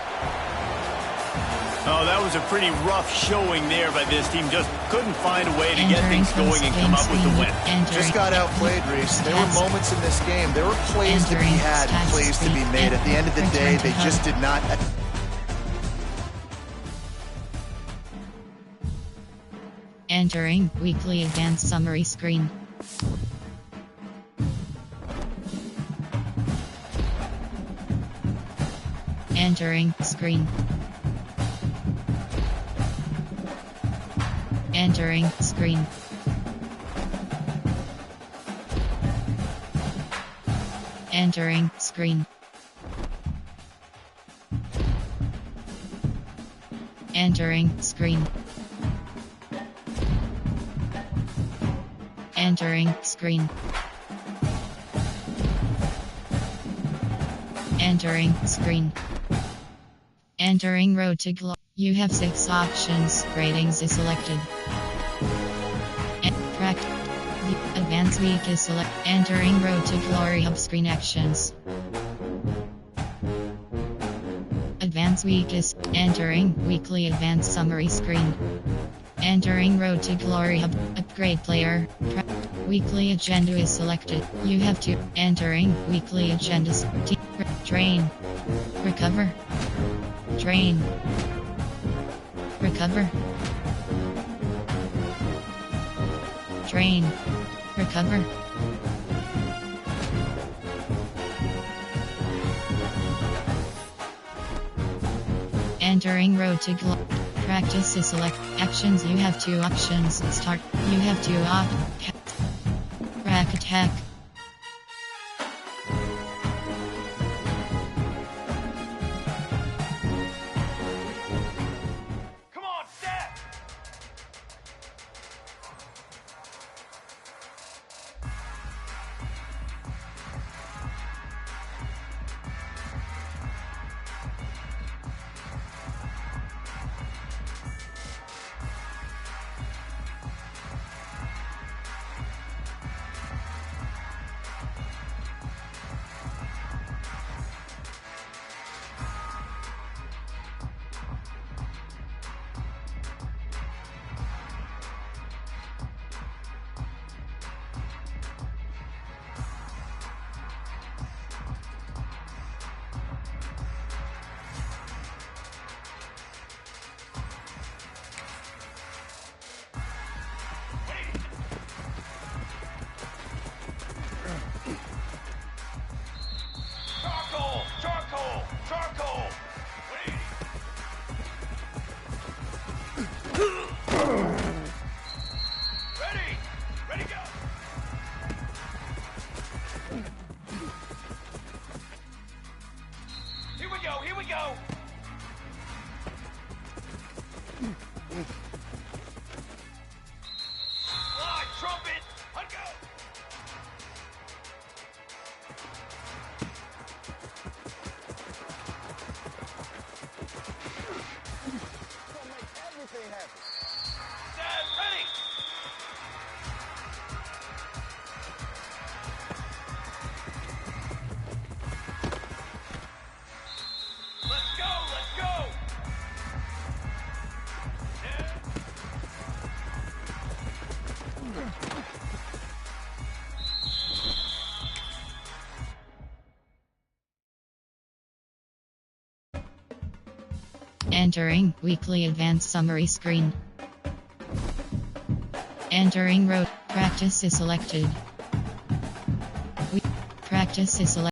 Oh, that was a pretty rough showing there by this team. Just couldn't find a way to get things going and come up with the win. Just got outplayed, Reese. There were moments in this game. There were plays to be had, plays to be made. At the end of the day, they just did not. Entering weekly advanced summary screen. Entering screen. Entering screen. Entering screen. Entering screen. Entering screen. Entering screen. Entering road to glory. You have 6 options. Ratings is selected. Advanced week is select. Entering road to glory hub screen actions. Advanced week is entering weekly advanced summary screen. Entering road to glory hub upgrade player. Weekly agenda is selected. You have to entering weekly agendas. Train. Recover. Train. Recover. Train. Recover. Entering road to glory. Practice is select. Actions. You have 2 options. Start. You have 2 Rack attack. Entering weekly advanced summary screen. Entering road. Practice is selected. Practice is selected.